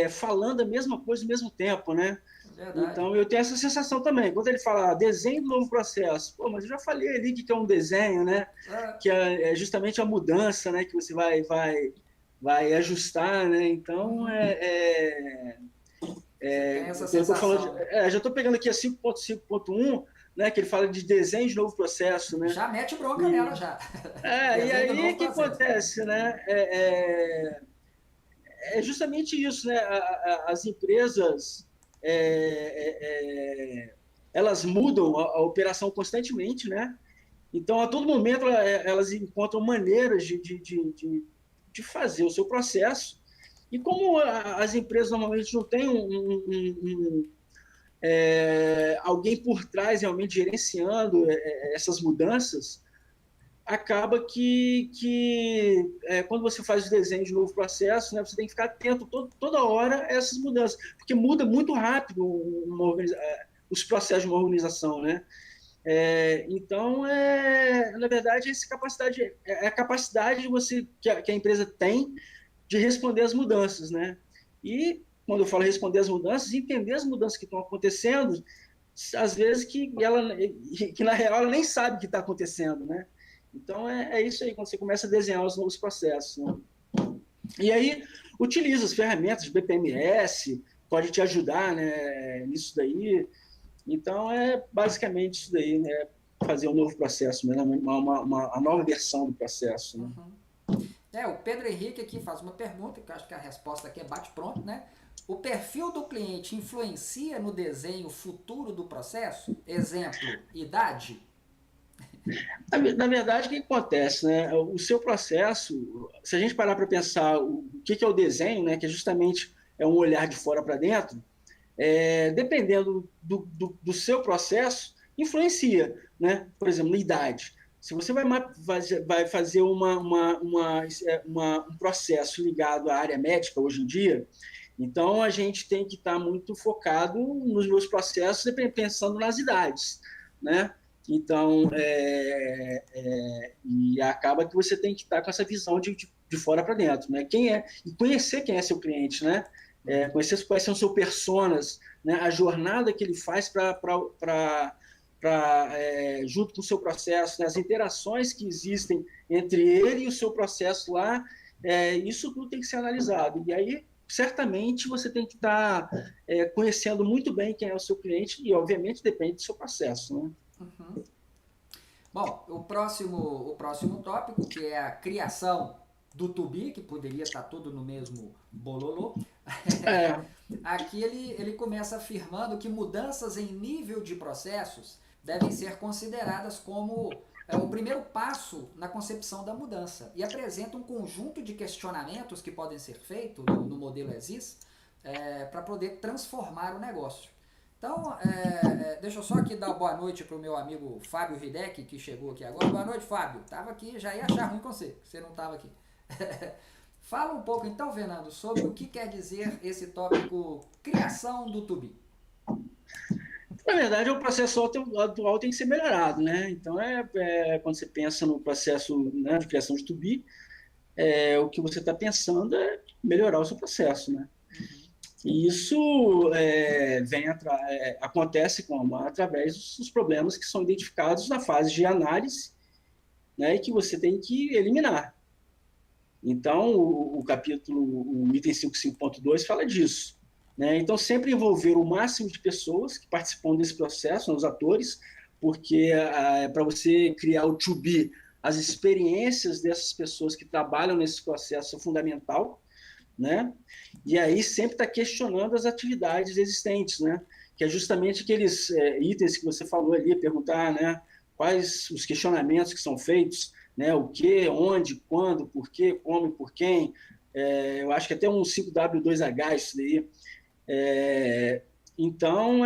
falando a mesma coisa ao mesmo tempo, né? Verdade. Então, eu tenho essa sensação também. Quando ele fala desenho do novo processo, pô, mas eu já falei ali que é um desenho, né? Que é justamente a mudança, né? Que você vai ajustar, né? Então, tem essa sensação. Já estou pegando aqui a 5.5.1, né, que ele fala de desenho de novo processo, né? Já mete bronca nela, já. E aí o que acontece, né? É justamente isso, né? As empresas elas mudam a operação constantemente, né? Então, a todo momento, elas encontram maneiras de fazer o seu processo. E como as empresas normalmente não têm alguém por trás realmente gerenciando essas mudanças, acaba que quando você faz o desenho de novo processo, né, você tem que ficar atento toda hora a essas mudanças, porque muda muito rápido os processos de uma organização, né? Então, na verdade, essa capacidade é a capacidade que a empresa tem de responder às mudanças, né? E quando eu falo responder às mudanças, entender as mudanças que estão acontecendo, às vezes que na real ela nem sabe o que está acontecendo, né? Então é isso aí, quando você começa a desenhar os novos processos, né? E aí utiliza as ferramentas de BPMS, pode te ajudar, né, nisso daí. Então é basicamente isso daí, né? Fazer um novo processo, né? uma nova versão do processo, né? O Pedro Henrique aqui faz uma pergunta, que eu acho que a resposta aqui é bate-pronto, né? O perfil do cliente influencia no desenho futuro do processo? Exemplo, idade? Na verdade, o que acontece, né? O seu processo, se a gente parar para pensar o que é o desenho, né? Que justamente é um olhar de fora para dentro, dependendo do seu processo, influencia, né? Por exemplo, na idade. Se você vai fazer um processo ligado à área médica hoje em dia, então a gente tem que estar muito focado nos meus processos, pensando nas idades, né? Então, e acaba que você tem que estar com essa visão de fora para dentro, né? E conhecer quem é seu cliente, né? Conhecer quais são seus personas, né? A jornada que ele faz para junto com o seu processo, né, as interações que existem entre ele e o seu processo lá, isso tudo tem que ser analisado. E aí, certamente, você tem que estar conhecendo muito bem quem é o seu cliente e, obviamente, depende do seu processo, né? Uhum. Bom, o próximo tópico, que é a criação do to-be, que poderia estar tudo no mesmo bololô. Aqui ele começa afirmando que mudanças em nível de processos devem ser consideradas como o primeiro passo na concepção da mudança e apresenta um conjunto de questionamentos que podem ser feitos no modelo ESIS para poder transformar o negócio. Então, deixa eu só aqui dar boa noite para o meu amigo Fábio Hideki, que chegou aqui agora. Boa noite, Fábio. Estava aqui, já ia achar ruim com você, que você não estava aqui. Fala um pouco então, Fernando, sobre o que quer dizer esse tópico criação do to-be. Na verdade, o processo atual tem que ser melhorado, né? Então, quando você pensa no processo, né, de criação de to-be, o que você está pensando é melhorar o seu processo, né? E isso acontece através dos problemas que são identificados na fase de análise, né, e que você tem que eliminar. Então, o item 5.5.2 fala disso. Né? Então, sempre envolver o máximo de pessoas que participam desse processo, os atores, porque para você criar o to be, as experiências dessas pessoas que trabalham nesse processo é fundamental, né? E aí sempre está questionando as atividades existentes, né? Que é justamente aqueles itens que você falou ali, perguntar, né, quais os questionamentos que são feitos, né, o que, onde, quando, por quê, como e por quem. Eu acho que até um 5W2H isso daí. Então,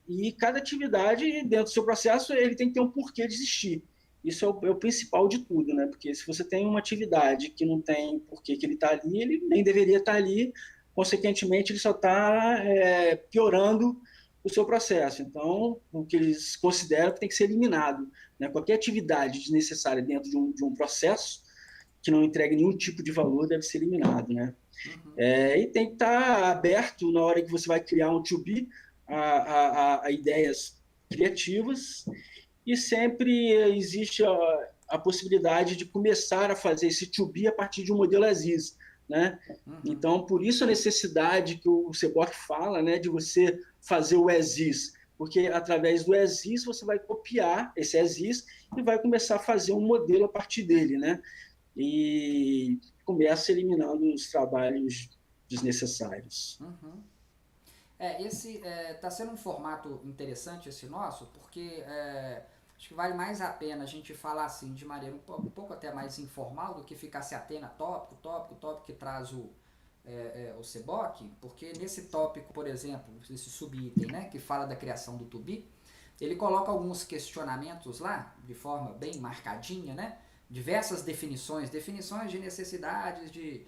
e cada atividade dentro do seu processo ele tem que ter um porquê de existir. Isso é o principal de tudo, né? Porque se você tem uma atividade que não tem porquê que ele está ali, ele nem deveria estar ali, consequentemente ele só está piorando o seu processo. Então, o que eles consideram que tem que ser eliminado, né? Qualquer atividade desnecessária dentro de um processo que não entregue nenhum tipo de valor deve ser eliminado, né? Uhum. E tem que estar aberto na hora que você vai criar um to-be a ideias criativas, e sempre existe a possibilidade de começar a fazer esse to-be a partir de um modelo as-is, né? Uhum. Então, por isso a necessidade que o CBOC fala, né, de você fazer o as-is, porque através do as-is você vai copiar esse as-is e vai começar a fazer um modelo a partir dele, né? E começa eliminando os trabalhos desnecessários. Uhum. Esse está sendo um formato interessante esse nosso, porque acho que vale mais a pena a gente falar assim de maneira um pouco até mais informal do que ficar se atendo a tópico que traz o CBOC, porque nesse tópico, por exemplo, esse subitem, né, que fala da criação do to-be, ele coloca alguns questionamentos lá, de forma bem marcadinha, né, diversas definições de necessidades de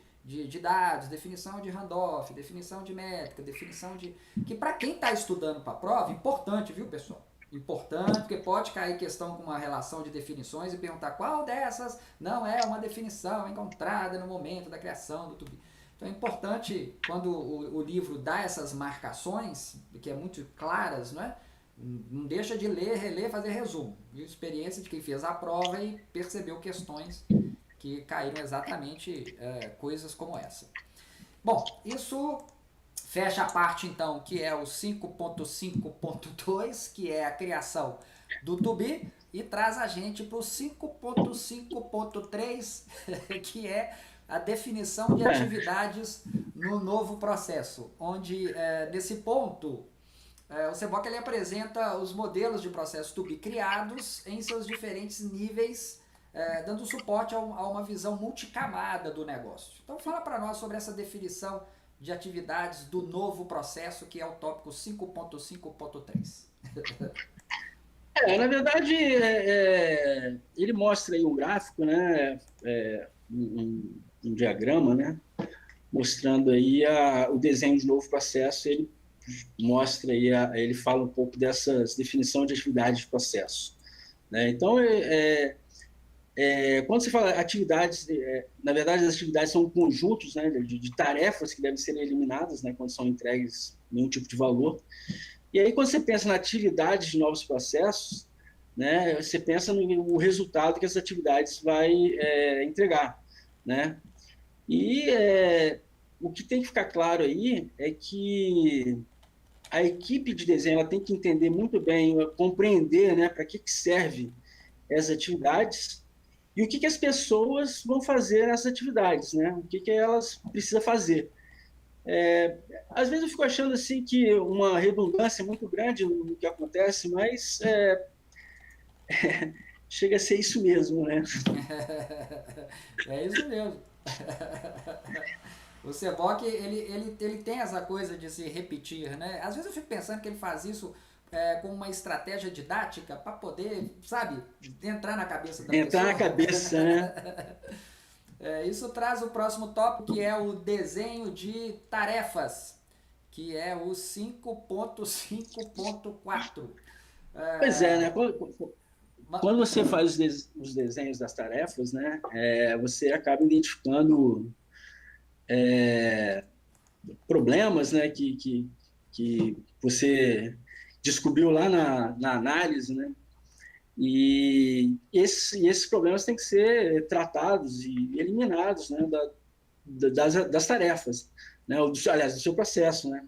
dados, definição de handoff, definição de métrica, definição de... que para quem está estudando para a prova, importante, viu, pessoal? Importante, porque pode cair questão com uma relação de definições e perguntar qual dessas não é uma definição encontrada no momento da criação do to-be. Então é importante, quando o livro dá essas marcações, que é muito claras, não é? Não deixa de ler, reler, fazer resumo. E experiência de quem fez a prova e percebeu questões que caíram exatamente coisas como essa. Bom, isso fecha a parte então que é o 5.5.2, que é a criação do to-be, e traz a gente para o 5.5.3, que é a definição de atividades no novo processo, onde nesse ponto o CBOC ele apresenta os modelos de processo to-be criados em seus diferentes níveis, dando suporte a uma visão multicamada do negócio. Então fala para nós sobre essa definição de atividades do novo processo, que é o tópico 5.5.3. Na verdade, ele mostra aí um gráfico, né, um diagrama, né, mostrando aí o desenho de novo processo. Ele mostra aí, ele fala um pouco dessas definições de atividades de processo, né? Então, quando você fala atividades, na verdade, as atividades são conjuntos, né, de tarefas que devem ser eliminadas, né, quando são entregues nenhum tipo de valor. E aí, quando você pensa na atividade de novos processos, né, você pensa no resultado que essas atividades vai entregar, né? E o que tem que ficar claro aí é que a equipe de desenho ela tem que entender muito bem, compreender, né, para que serve essas atividades e o que as pessoas vão fazer nessas atividades, né? O que elas precisam fazer. Às vezes eu fico achando assim que uma redundância muito grande no que acontece, mas chega a ser isso mesmo, né? É isso mesmo. O Seboc, ele tem essa coisa de se repetir, né? Às vezes eu fico pensando que ele faz isso com uma estratégia didática para poder, sabe, entrar na cabeça da Entrar pessoa. na cabeça, né? Isso traz o próximo tópico, que é o desenho de tarefas, que é o 5.5.4. Pois é, né? É, Quando você faz os desenhos das tarefas, né, você acaba identificando problemas, né, que você descobriu lá na análise, né, e esses problemas têm que ser tratados e eliminados, né, das tarefas, né, aliás, do seu processo, né.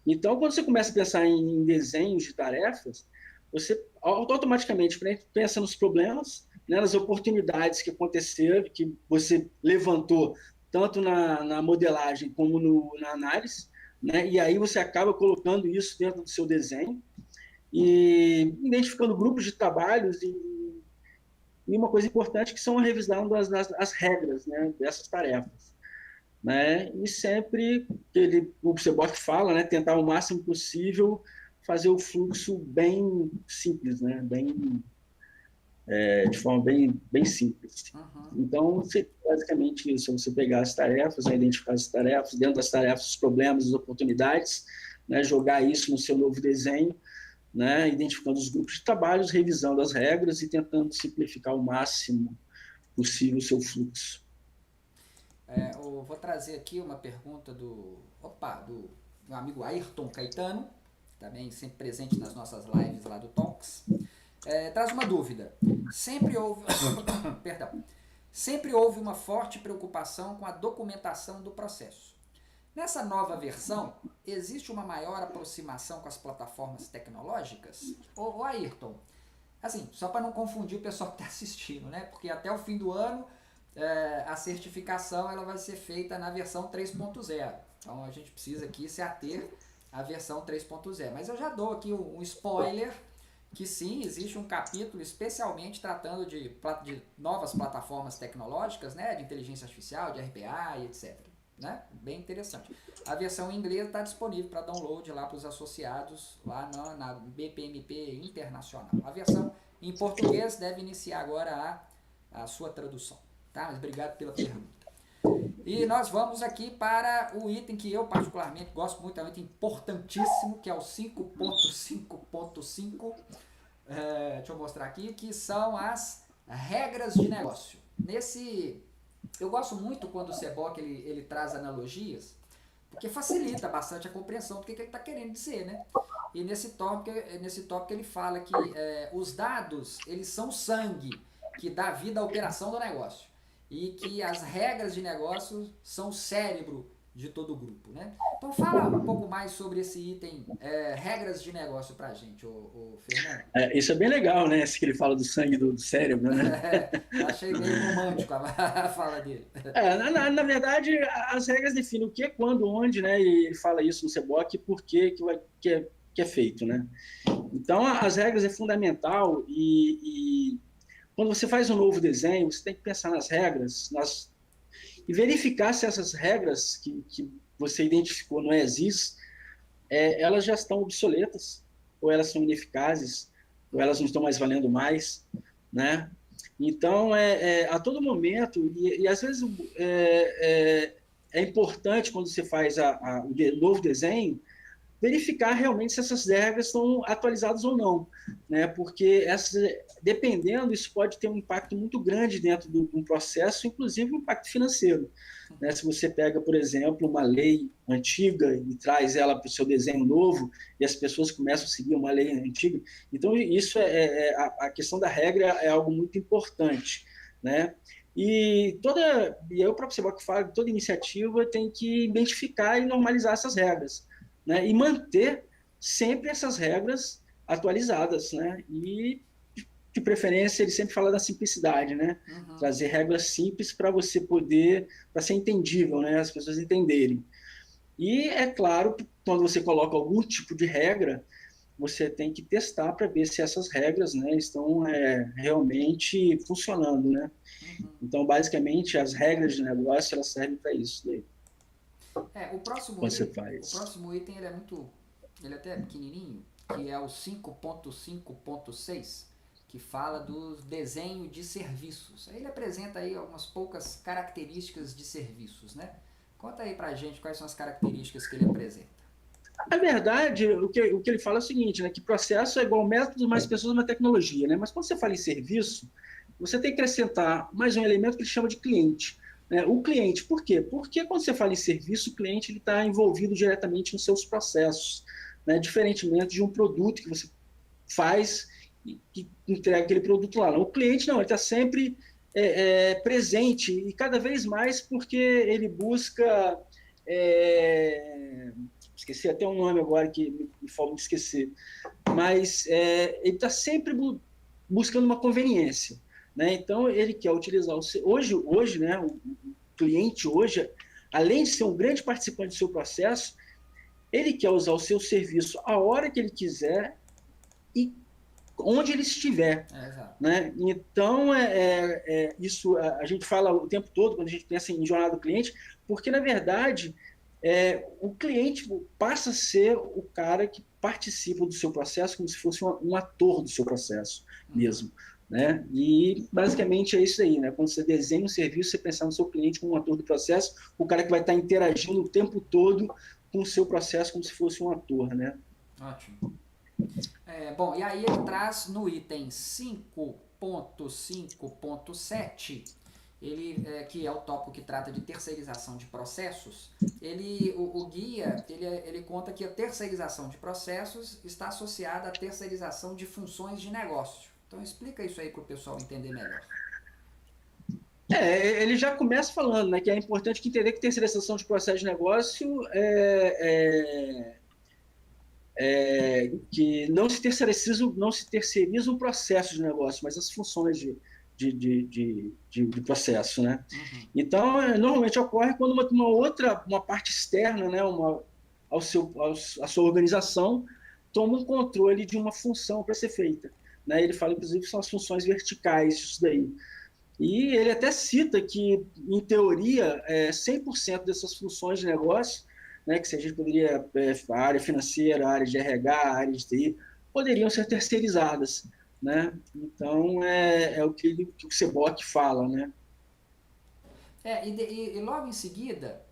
Então, quando você começa a pensar em desenhos de tarefas, você automaticamente pensa nos problemas, né, nas oportunidades que aconteceram, que você levantou tanto na modelagem como na análise, né, e aí você acaba colocando isso dentro do seu desenho e identificando grupos de trabalhos e uma coisa importante que são a revisão das regras, né, dessas tarefas. Né? E sempre o Seboc fala, né, tentar o máximo possível fazer o fluxo bem simples, né, de forma bem simples. uhum. Então, basicamente isso, você pegar as tarefas, né, identificar as tarefas, dentro das tarefas os problemas, as oportunidades, né, jogar isso no seu novo desenho, né, identificando os grupos de trabalhos, revisando as regras e tentando simplificar o máximo possível o seu fluxo. Eu vou trazer aqui uma pergunta do meu amigo Ayrton Caetano, também sempre presente nas nossas lives lá do Talks. Traz uma dúvida. Sempre houve, perdão, sempre houve uma forte preocupação com a documentação do processo. Nessa nova versão, existe uma maior aproximação com as plataformas tecnológicas? Ô Ayrton, assim, só para não confundir o pessoal que está assistindo, né? Porque até o fim do ano a certificação ela vai ser feita na versão 3.0. Então a gente precisa aqui se ater à versão 3.0. Mas eu já dou aqui um spoiler que sim, existe um capítulo especialmente tratando de novas plataformas tecnológicas, né, de inteligência artificial, de RPA e etc. Né? Bem interessante. A versão em inglês está disponível para download lá para os associados lá na BPMP Internacional. A versão em português deve iniciar agora a sua tradução. Tá? Mas obrigado pela pergunta. E nós vamos aqui para o item que eu particularmente gosto muito, é um item importantíssimo, que é o 5.5.5. Deixa eu mostrar aqui, que são as regras de negócio. Eu gosto muito quando o Seboc ele traz analogias, porque facilita bastante a compreensão do que ele está querendo dizer, né? E nesse tópico ele fala que os dados, eles são sangue que dá vida à operação do negócio. E que as regras de negócio são o cérebro de todo o grupo, né? Então fala um pouco mais sobre esse item, regras de negócio pra gente, ô Fernando. Isso é bem legal, né? Esse que ele fala do sangue do cérebro, né? Achei meio romântico a fala dele. Na verdade, as regras definem o que, quando, onde, né? E ele fala isso no Seboc, por que é feito, né? Então, as regras é fundamental e quando você faz um novo desenho, você tem que pensar nas regras e verificar se essas regras que você identificou no ESIS, elas já estão obsoletas, ou elas são ineficazes, ou elas não estão mais valendo mais, né? Então, a todo momento, e às vezes é importante, quando você faz o novo desenho, verificar realmente se essas regras estão atualizadas ou não, né? Porque dependendo, isso pode ter um impacto muito grande dentro de um processo, inclusive um impacto financeiro. Né? Se você pega, por exemplo, uma lei antiga e traz ela para o seu desenho novo e as pessoas começam a seguir uma lei antiga, então isso a questão da regra é algo muito importante, né? E o próprio SEBOC fala que toda iniciativa tem que identificar e normalizar essas regras, né? E manter sempre essas regras atualizadas, né? E de preferência ele sempre fala da simplicidade, né? Trazer regras simples para você poder, para ser entendível, né? As pessoas entenderem. E é claro que quando você coloca algum tipo de regra, você tem que testar para ver se essas regras, né, estão realmente funcionando, né? Então, basicamente, as regras de negócio elas servem para isso daí. O próximo item ele é até pequenininho, que é o 5.5.6, que fala do desenho de serviços. Ele apresenta aí algumas poucas características de serviços, né? Conta aí pra gente quais são as características que ele apresenta. Na verdade, o que ele fala é o seguinte, né, que processo é igual método mais pessoas, mais tecnologia, né? Mas quando você fala em serviço, você tem que acrescentar mais um elemento que ele chama de cliente. Né? O cliente, por quê? Porque quando você fala em serviço, o cliente está envolvido diretamente nos seus processos, né? Diferentemente de um produto que você faz e que entrega aquele produto lá. O cliente não, ele está sempre presente e cada vez mais porque ele busca... esqueci até um nome agora que me falta de esquecer, mas ele está sempre buscando uma conveniência, né? Então ele quer utilizar hoje, né? O cliente hoje, além de ser um grande participante do seu processo, ele quer usar o seu serviço a hora que ele quiser e onde ele estiver, né? Então isso a gente fala o tempo todo quando a gente pensa em jornada do cliente, porque na verdade o cliente passa a ser o cara que participa do seu processo como se fosse um ator do seu processo mesmo, né? E basicamente é isso aí, né? Quando você desenha um serviço, você pensa no seu cliente como um ator do processo, o cara que vai estar interagindo o tempo todo com o seu processo como se fosse um ator, né? Ótimo. Bom, e aí ele traz no item 5.5.7, que é o tópico que trata de terceirização de processos, o guia ele conta que a terceirização de processos está associada à terceirização de funções de negócio. Então explica isso aí para o pessoal entender melhor. Ele já começa falando, né, que é importante entender que terceirização de processo de negócio que não se terceiriza o processo de negócio, mas as funções de processo, né? Então, normalmente ocorre quando uma parte externa, né, a sua organização toma um controle de uma função para ser feita, né? Ele fala, inclusive, que são as funções verticais disso daí. E ele até cita que, em teoria, 100% dessas funções de negócio, né, que se a gente poderia, a área financeira, a área de RH, a área de TI, poderiam ser terceirizadas, né? Então, o que o SEBOC fala, né? E logo em seguida,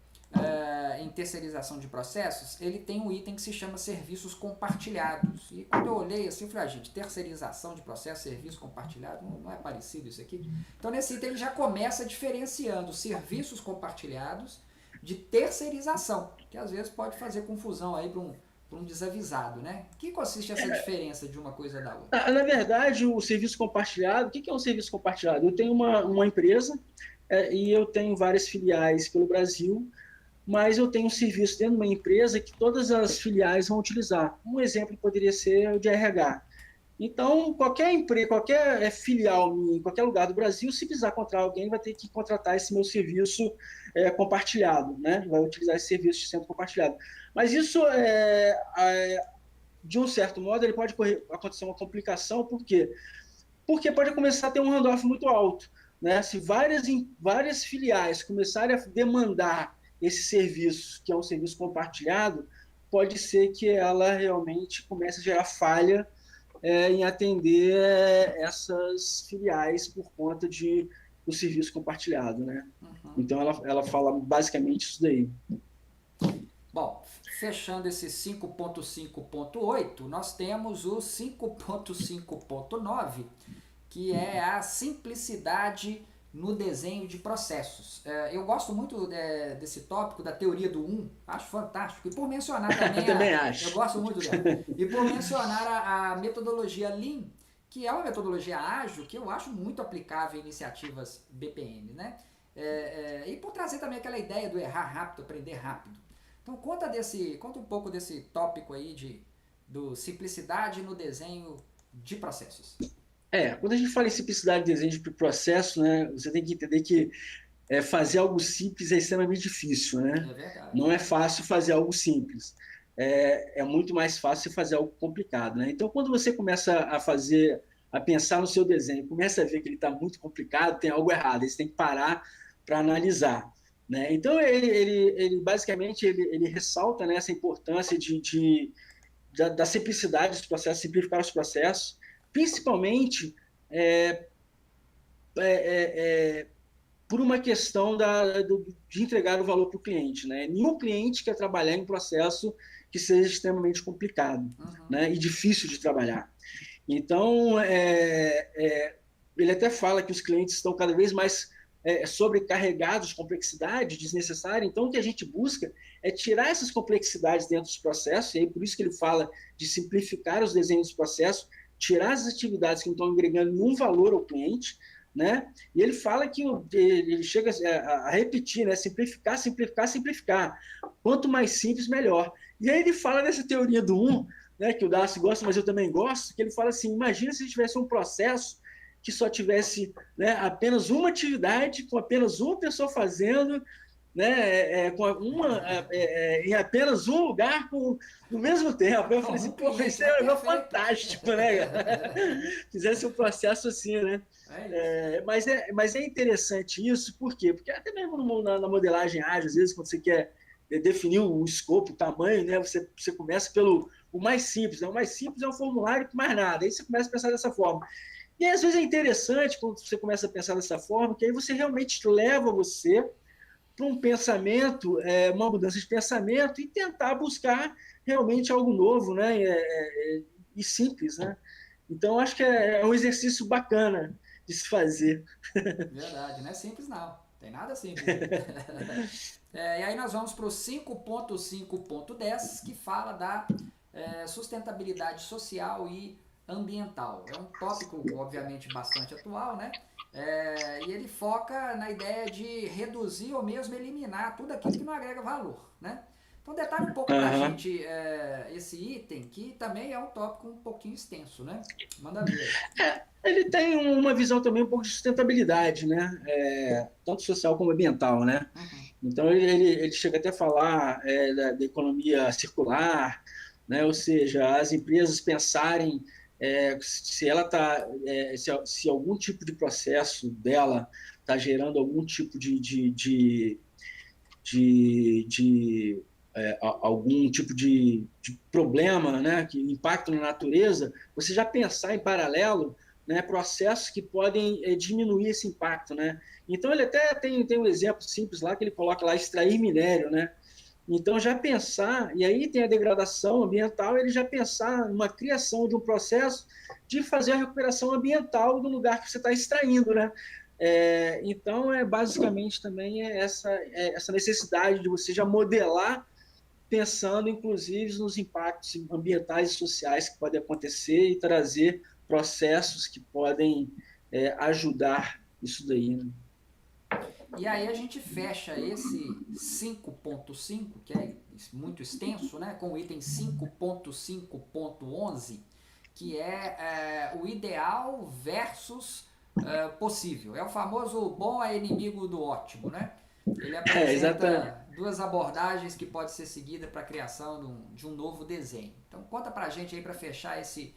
em terceirização de processos, ele tem um item que se chama serviços compartilhados. E quando eu olhei assim, eu falei, gente, terceirização de processos, serviço compartilhado, não é parecido isso aqui? Então, nesse item ele já começa diferenciando serviços compartilhados de terceirização, que às vezes pode fazer confusão aí para um desavisado, né? O que consiste essa diferença de uma coisa da outra? Na verdade, o serviço compartilhado, o que é um serviço compartilhado? Eu tenho uma empresa e eu tenho várias filiais pelo Brasil, mas eu tenho um serviço dentro de uma empresa que todas as filiais vão utilizar. Um exemplo poderia ser o de RH. Então, qualquer filial em qualquer lugar do Brasil, se precisar contratar alguém, vai ter que contratar esse meu serviço compartilhado, né? Vai utilizar esse serviço de centro compartilhado. Mas isso, de um certo modo, ele pode acontecer uma complicação, por quê? Porque pode começar a ter um handoff muito alto, né? Se várias filiais começarem a demandar esse serviço, que é um serviço compartilhado, pode ser que ela realmente comece a gerar falha em atender essas filiais por conta do serviço compartilhado, né? Então ela fala basicamente isso daí. Bom, fechando esse 5.5.8, nós temos o 5.5.9, que é a simplicidade no desenho de processos. Eu gosto muito desse tópico da teoria do 1, acho fantástico. E por mencionar também... Eu também acho. Eu gosto muito dela. E por mencionar a metodologia Lean, que é uma metodologia ágil, que eu acho muito aplicável em iniciativas BPM, né? E por trazer também aquela ideia do errar rápido, aprender rápido. Então conta um pouco desse tópico aí do simplicidade no desenho de processos. Quando a gente fala em simplicidade de desenho de processo, né, você tem que entender que fazer algo simples é extremamente difícil, né? É verdade. Não é fácil fazer algo simples. É muito mais fácil fazer algo complicado, né? Então, quando você começa a pensar no seu desenho, começa a ver que ele está muito complicado, tem algo errado, aí você tem que parar para analisar, né? Então, ele basicamente ele ressalta, né, essa importância da simplicidade dos processos, simplificar os processos, principalmente por uma questão de entregar o valor para o cliente, né? Nenhum cliente quer trabalhar em um processo que seja extremamente complicado, né? E difícil de trabalhar. Então, ele até fala que os clientes estão cada vez mais sobrecarregados de complexidade desnecessária. Então, o que a gente busca é tirar essas complexidades dentro dos processos, e aí por isso que ele fala de simplificar os desenhos dos processos, tirar as atividades que não estão agregando nenhum valor ao cliente, né? E ele fala que ele chega a repetir, né? Simplificar, simplificar, simplificar. Quanto mais simples, melhor. E aí ele fala dessa teoria do 1, né, que o Darcy gosta, mas eu também gosto, que ele fala assim, imagina se tivesse um processo que só tivesse, né, apenas uma atividade, com apenas uma pessoa fazendo, né, em apenas um lugar no mesmo tempo. Eu falei assim, pô, isso é um negócio fantástico, né? Fizesse um processo assim, né? Mas é interessante isso, por quê? Porque até mesmo na modelagem ágil, às vezes, quando você quer definir o escopo, o tamanho, né, você começa pelo o mais simples, né? O mais simples é um formulário que mais nada, aí você começa a pensar dessa forma. E aí, às vezes é interessante quando você começa a pensar dessa forma, que aí você realmente leva você para um pensamento, uma mudança de pensamento e tentar buscar realmente algo novo, né? E simples, né? Então, acho que é um exercício bacana de se fazer. Verdade, não é simples não, tem nada simples. E aí nós vamos para o 5.5.10, que fala da sustentabilidade social e ambiental. É um tópico, obviamente, bastante atual, né? E ele foca na ideia de reduzir ou mesmo eliminar tudo aquilo que não agrega valor, né? Então detalhe um pouco pra gente esse item, que também é um tópico um pouquinho extenso, né? Manda ver. Ele tem uma visão também um pouco de sustentabilidade, né? Tanto social como ambiental, né? Então ele chega até a falar da economia circular, né? Ou seja, as empresas pensarem se ela se algum tipo de processo dela está gerando algum tipo algum tipo de problema, né, que impacta na natureza, você já pensar em paralelo, né, processos que podem diminuir esse impacto, né? Então ele até tem um exemplo simples lá que ele coloca lá extrair minério, né? Então já pensar, e aí tem a degradação ambiental, ele já pensar numa criação de um processo de fazer a recuperação ambiental do lugar que você está extraindo, né? Então basicamente também essa necessidade de você já modelar pensando, inclusive, nos impactos ambientais e sociais que podem acontecer e trazer processos que podem ajudar isso daí, né? E aí a gente fecha esse 5.5, que é muito extenso, né, com o item 5.5.11, que é o ideal versus possível. É o famoso bom é inimigo do ótimo, né? Ele apresenta duas abordagens que podem ser seguidas para a criação de um novo desenho. Então conta pra gente aí para fechar esse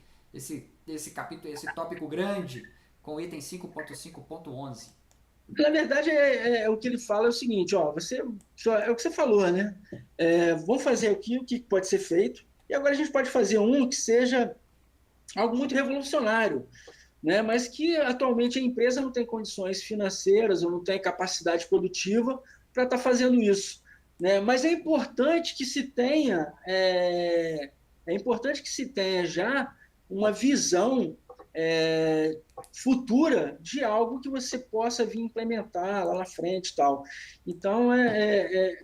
capítulo, esse tópico grande com o item 5.5.11. Na verdade, o que ele fala é o seguinte, ó, é o que você falou, né? Vamos fazer aqui o que pode ser feito, e agora a gente pode fazer um que seja algo muito revolucionário, né? Mas que atualmente a empresa não tem condições financeiras ou não tem capacidade produtiva para estar fazendo isso. né? Mas é importante que se tenha já uma visão é, futura de algo que você possa vir implementar lá na frente e tal. Então,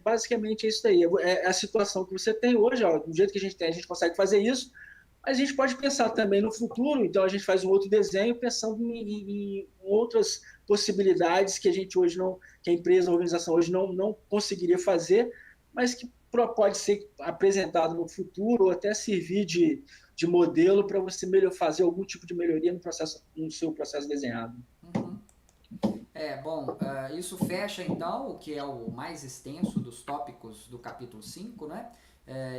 basicamente é isso aí. É a situação que você tem hoje, ó, do jeito que a gente tem, a gente consegue fazer isso, mas a gente pode pensar também no futuro, então a gente faz um outro desenho pensando em outras possibilidades que a gente hoje não, que a empresa, a organização hoje não conseguiria fazer, mas que pode ser apresentado no futuro ou até servir de modelo para você fazer algum tipo de melhoria no seu processo desenhado. Uhum. Bom, isso fecha então o que é o mais extenso dos tópicos do capítulo 5, né?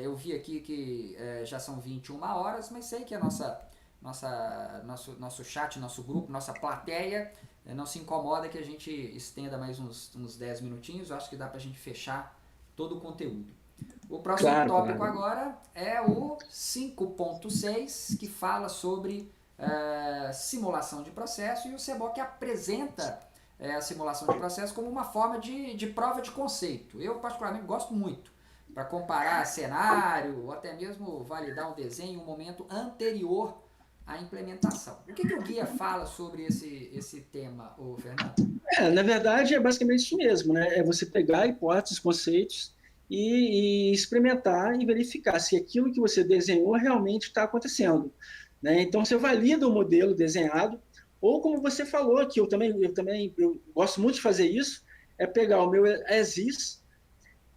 Eu vi aqui que já são 21 horas, mas sei que a nosso chat, nosso grupo, nossa plateia não se incomoda que a gente estenda mais uns 10 minutinhos. Eu acho que dá pra gente fechar todo o conteúdo. O próximo Claro, tópico claro. agora é o 5.6, que fala sobre simulação de processo, e o Seboc apresenta a simulação de processo como uma forma de prova de conceito. Eu, particularmente, gosto muito para comparar cenário ou até mesmo validar um desenho em um momento anterior à implementação. O que o guia fala sobre esse tema, Fernando? Na verdade, é basicamente isso mesmo, né? É você pegar hipóteses, conceitos e experimentar e verificar se aquilo que você desenhou realmente está acontecendo, né? Então, você valida o modelo desenhado, ou como você falou, que eu gosto muito de fazer isso, é pegar o meu as is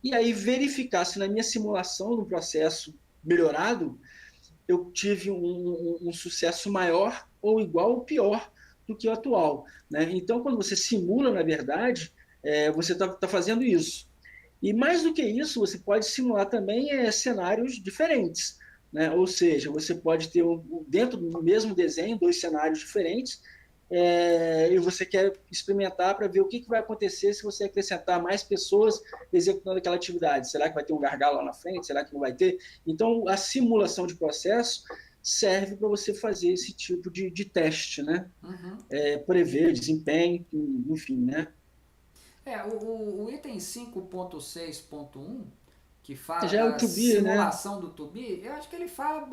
e aí verificar se na minha simulação do processo melhorado eu tive um sucesso maior ou igual ou pior do que o atual, né? Então, quando você simula, na verdade, você está fazendo isso. E mais do que isso, você pode simular também cenários diferentes, né? Ou seja, você pode ter dentro do mesmo desenho dois cenários diferentes, e você quer experimentar para ver o que vai acontecer se você acrescentar mais pessoas executando aquela atividade. Será que vai ter um gargalo lá na frente? Será que não vai ter? Então, a simulação de processo serve para você fazer esse tipo de teste, né? Uhum. Prever desempenho, enfim, né? O item 5.6.1, que fala Já é o da to be, né? simulação do to be, eu acho que ele fala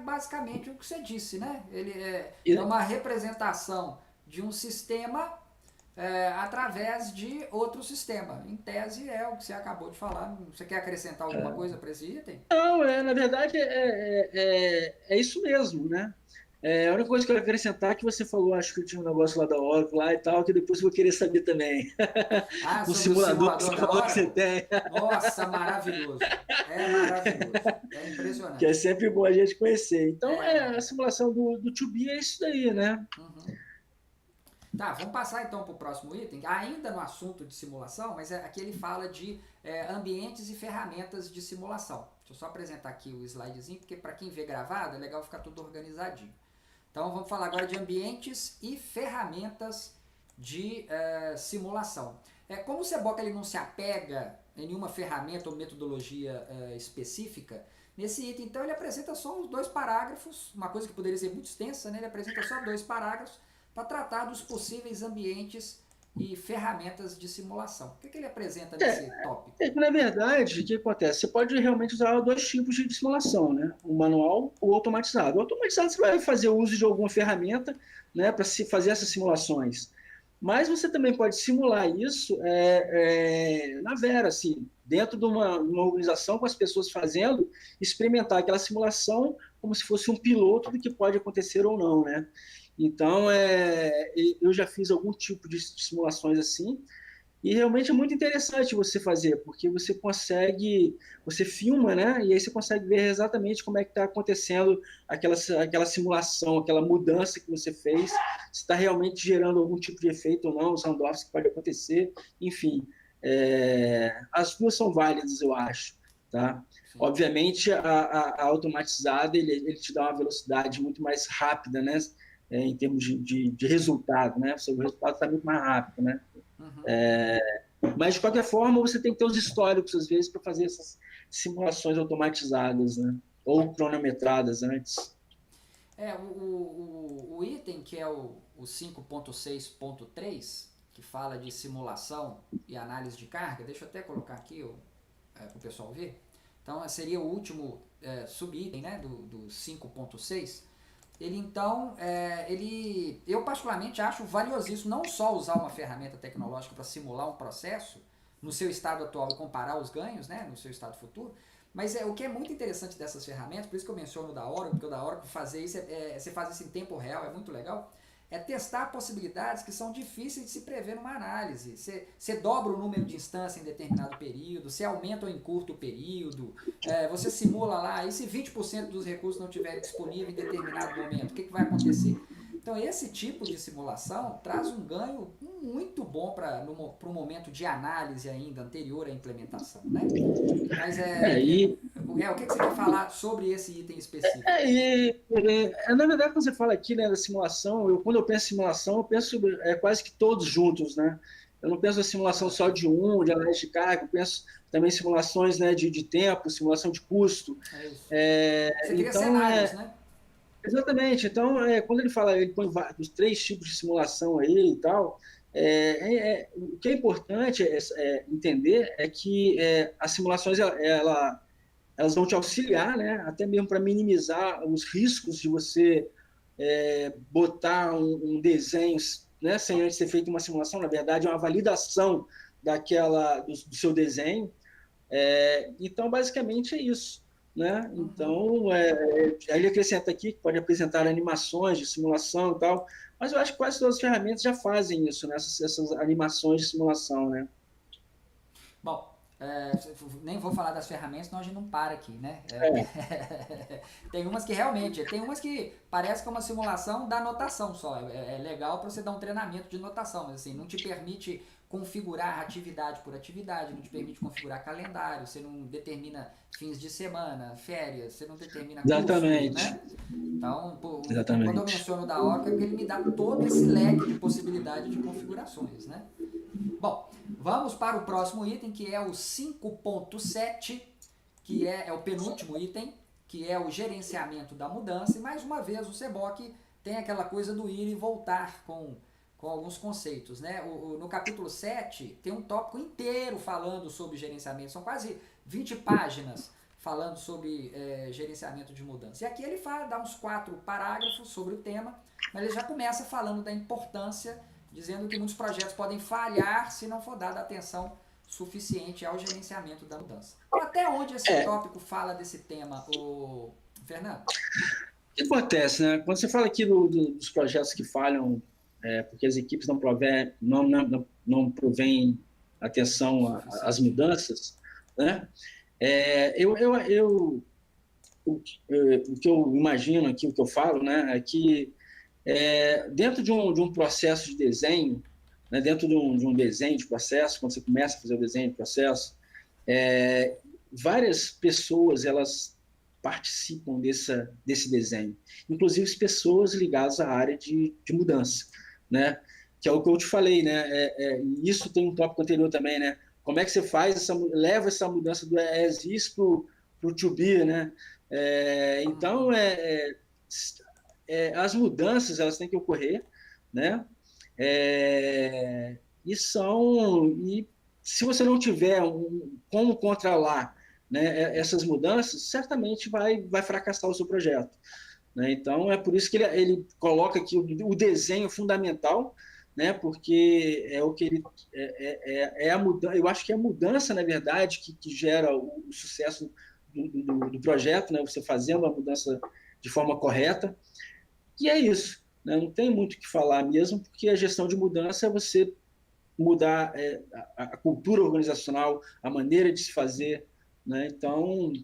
basicamente o que você disse, né? Ele é E, uma representação de um sistema através de outro sistema. Em tese é o que você acabou de falar. Você quer acrescentar alguma coisa para esse item? Não, na verdade é isso mesmo, né? A única coisa que eu quero acrescentar é que você falou, acho que tinha um negócio lá da Oracle lá e tal, que depois eu vou querer saber também. Ah, Um sobre o simulador que simulador você da falou que você Oracle? tem, Nossa, maravilhoso. É maravilhoso. É que é impressionante. sempre bom a gente conhecer. Então, É. a simulação do to be é isso daí, né? Uhum. Tá, vamos passar então para o próximo item, ainda no assunto de simulação, mas aqui ele fala de ambientes e ferramentas de simulação. Deixa eu só apresentar aqui o slidezinho, porque para quem vê gravado é legal ficar tudo organizadinho. Então vamos falar agora de ambientes e ferramentas de simulação. Como o Seboc ele não se apega em nenhuma ferramenta ou metodologia específica, nesse item então ele apresenta só os dois parágrafos, uma coisa que poderia ser muito extensa, né? Ele apresenta só dois parágrafos para tratar dos possíveis ambientes e ferramentas de simulação. O que ele apresenta nesse tópico? Na verdade, o que acontece? Você pode realmente usar dois tipos de simulação, né? O manual ou o automatizado. O automatizado você vai fazer uso de alguma ferramenta, né, para se fazer essas simulações. Mas você também pode simular isso na vera, assim, dentro de uma organização com as pessoas fazendo, experimentar aquela simulação como se fosse um piloto do que pode acontecer ou não, né? Então, eu já fiz algum tipo de simulações assim, e realmente é muito interessante você fazer, porque você filma, né? E aí você consegue ver exatamente como é que está acontecendo aquela simulação, aquela mudança que você fez, se está realmente gerando algum tipo de efeito ou não, os handoffs que pode acontecer, enfim. As duas são válidas, eu acho, tá? Sim. Obviamente, a automatizada, ele te dá uma velocidade muito mais rápida, né? Em termos de resultado, né? O resultado está muito mais rápido, né? Uhum. Mas, de qualquer forma, você tem que ter os históricos, às vezes, para fazer essas simulações automatizadas, né? Ou cronometradas antes. O item que é o 5.6.3, que fala de simulação e análise de carga, deixa eu até colocar aqui para o pessoal ver. Então, seria o último subitem, né, do 5.6. Ele, então, eu particularmente acho valiosíssimo não só usar uma ferramenta tecnológica para simular um processo no seu estado atual e comparar os ganhos, né, no seu estado futuro, mas o que é muito interessante dessas ferramentas, por isso que eu menciono o da Oracle, porque o da Oracle fazer isso, você faz isso em tempo real, é muito legal, é testar possibilidades que são difíceis de se prever numa análise. Você dobra o número de instâncias em determinado período, você aumenta ou encurta o período, você simula lá, e se 20% dos recursos não estiverem disponíveis em determinado momento, o que vai acontecer? Então, esse tipo de simulação traz um ganho muito bom para um momento de análise ainda anterior à implementação, né? Mas o que você quer falar sobre esse item específico? Na verdade, quando você fala aqui, né, da simulação, quando eu penso em simulação, eu penso quase que todos juntos, né? Eu não penso em simulação só de análise de carga, eu penso também em simulações, né, de tempo, simulação de custo. É isso. Você cria Então, cenários, né? Exatamente. Então, quando ele fala, ele põe os 3 tipos de simulação aí e tal, o que é importante entender é que as simulações, elas vão te auxiliar, né, até mesmo para minimizar os riscos de você botar um desenho, né, sem antes ter feito uma simulação. Na verdade, é uma validação do seu desenho. Então, basicamente, é isso. Né? Então, aí ele acrescenta aqui que pode apresentar animações de simulação e tal, mas eu acho que quase todas as ferramentas já fazem isso, né? essas animações de simulação, né? Bom, nem vou falar das ferramentas, senão a gente não para aqui, né? Tem umas que realmente, tem umas que parece que é uma simulação da notação só. É legal para você dar um treinamento de notação, mas assim, não te permite configurar atividade por atividade, não te permite configurar calendário, você não determina fins de semana, férias, você não determina custo, né? Então, quando eu menciono da Oracle, é porque ele me dá todo esse leque de possibilidade de configurações, né? Bom, vamos para o próximo item, que é o 5.7, que é o penúltimo item, que é o gerenciamento da mudança. E mais uma vez o CBOC tem aquela coisa do ir e voltar com alguns conceitos, né? No capítulo 7 tem um tópico inteiro falando sobre gerenciamento, são quase 20 páginas falando sobre gerenciamento de mudança. E aqui ele dá uns 4 parágrafos sobre o tema, mas ele já começa falando da importância, dizendo que muitos projetos podem falhar se não for dada atenção suficiente ao gerenciamento da mudança. Então, até onde esse tópico fala desse tema, Fernando? O que acontece, né? Quando você fala aqui dos projetos que falham porque as equipes não provêm atenção às mudanças, né? O que eu imagino aqui, o que eu falo, né, é que dentro de um processo de desenho, né, dentro de um desenho de processo, quando você começa a fazer o desenho de processo, várias pessoas elas participam desse desenho, inclusive pessoas ligadas à área de mudança, né? Que é o que eu te falei, né? Isso tem um tópico anterior também, né? Como é que você leva essa mudança do as is para o to be, né? Então, as mudanças elas têm que ocorrer, né? E se você não tiver como controlar, né, essas mudanças, certamente vai fracassar o seu projeto. Né? Então, é por isso que ele coloca aqui o desenho fundamental, né? Porque é o que ele a mudança. Eu acho que é a mudança, na verdade, que gera o sucesso do projeto, né? Você fazendo a mudança de forma correta. E é isso. Né? Não tem muito o que falar mesmo, porque a gestão de mudança é você mudar a cultura organizacional, a maneira de se fazer. Né? Então,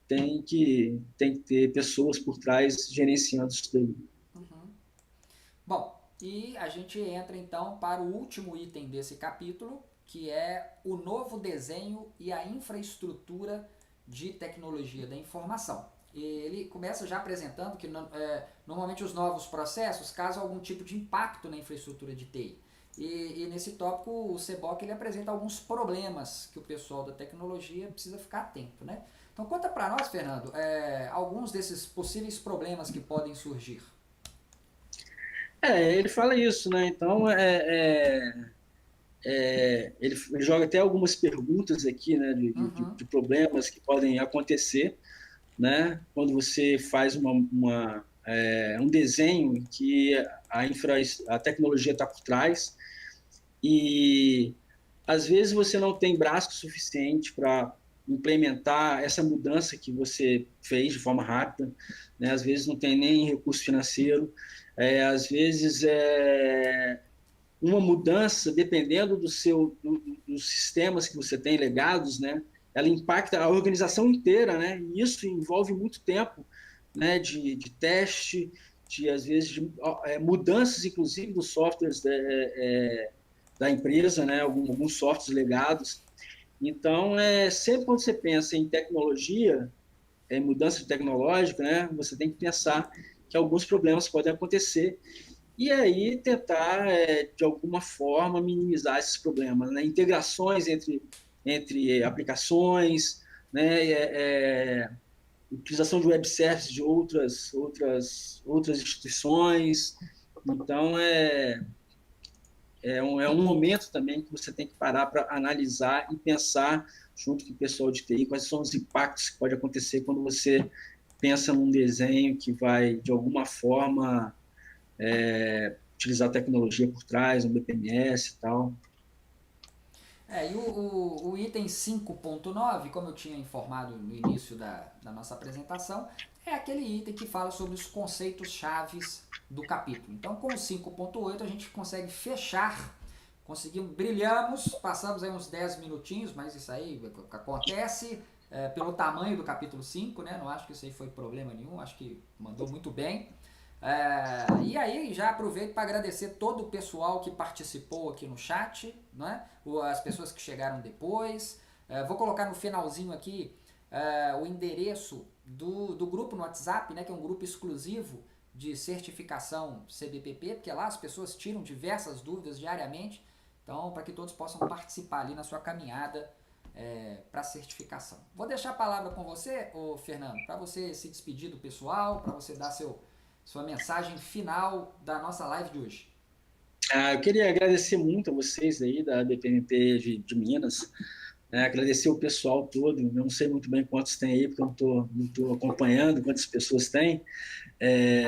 tem que ter pessoas por trás gerenciando isso daí. Bom, e a gente entra então para o último item desse capítulo, que é o novo desenho e a infraestrutura de tecnologia da informação. E ele começa já apresentando que normalmente os novos processos causam algum tipo de impacto na infraestrutura de TI. E nesse tópico o CBOC ele apresenta alguns problemas que o pessoal da tecnologia precisa ficar atento, né? Então conta para nós, Fernando, alguns desses possíveis problemas que podem surgir. Ele fala isso, né? Então, ele joga até algumas perguntas aqui, né, de problemas que podem acontecer, né, quando você faz um desenho em que a tecnologia está por trás e às vezes você não tem braço suficiente para implementar essa mudança que você fez de forma rápida, né? Às vezes não tem nem recurso financeiro, às vezes uma mudança, dependendo dos sistemas que você tem legados, né? Ela impacta a organização inteira, né? E isso envolve muito tempo, né? De teste, às vezes mudanças, inclusive dos softwares da empresa, né? Alguns softwares legados. Então, sempre quando você pensa em tecnologia, mudança tecnológica, né? Você tem que pensar que alguns problemas podem acontecer e aí tentar, de alguma forma, minimizar esses problemas, né? Integrações entre aplicações, né? Utilização de web services de outras instituições. Então, é um momento também que você tem que parar para analisar e pensar junto com o pessoal de TI quais são os impactos que pode acontecer quando você pensa num desenho que vai, de alguma forma, utilizar tecnologia por trás, um BPMS e tal. E o item 5.9, como eu tinha informado no início da nossa apresentação, é aquele item que fala sobre os conceitos chaves do capítulo. Então, com o 5.8 a gente consegue fechar, brilhamos, passamos aí uns 10 minutinhos, mas isso aí acontece pelo tamanho do capítulo 5, né? Não acho que isso aí foi problema nenhum, acho que mandou muito bem. E aí já aproveito para agradecer todo o pessoal que participou aqui no chat, né? As pessoas que chegaram depois. Vou colocar no finalzinho aqui o endereço do grupo no WhatsApp, né? Que é um grupo exclusivo de certificação CBPP, porque lá as pessoas tiram diversas dúvidas diariamente, então para que todos possam participar ali na sua caminhada para certificação. Vou deixar a palavra com você, Fernando, para você se despedir do pessoal, para você dar sua mensagem final da nossa live de hoje. Eu queria agradecer muito a vocês aí da BPMP de Minas, né? Agradecer o pessoal todo. Eu não sei muito bem quantos tem aí, porque eu não tô acompanhando quantas pessoas tem.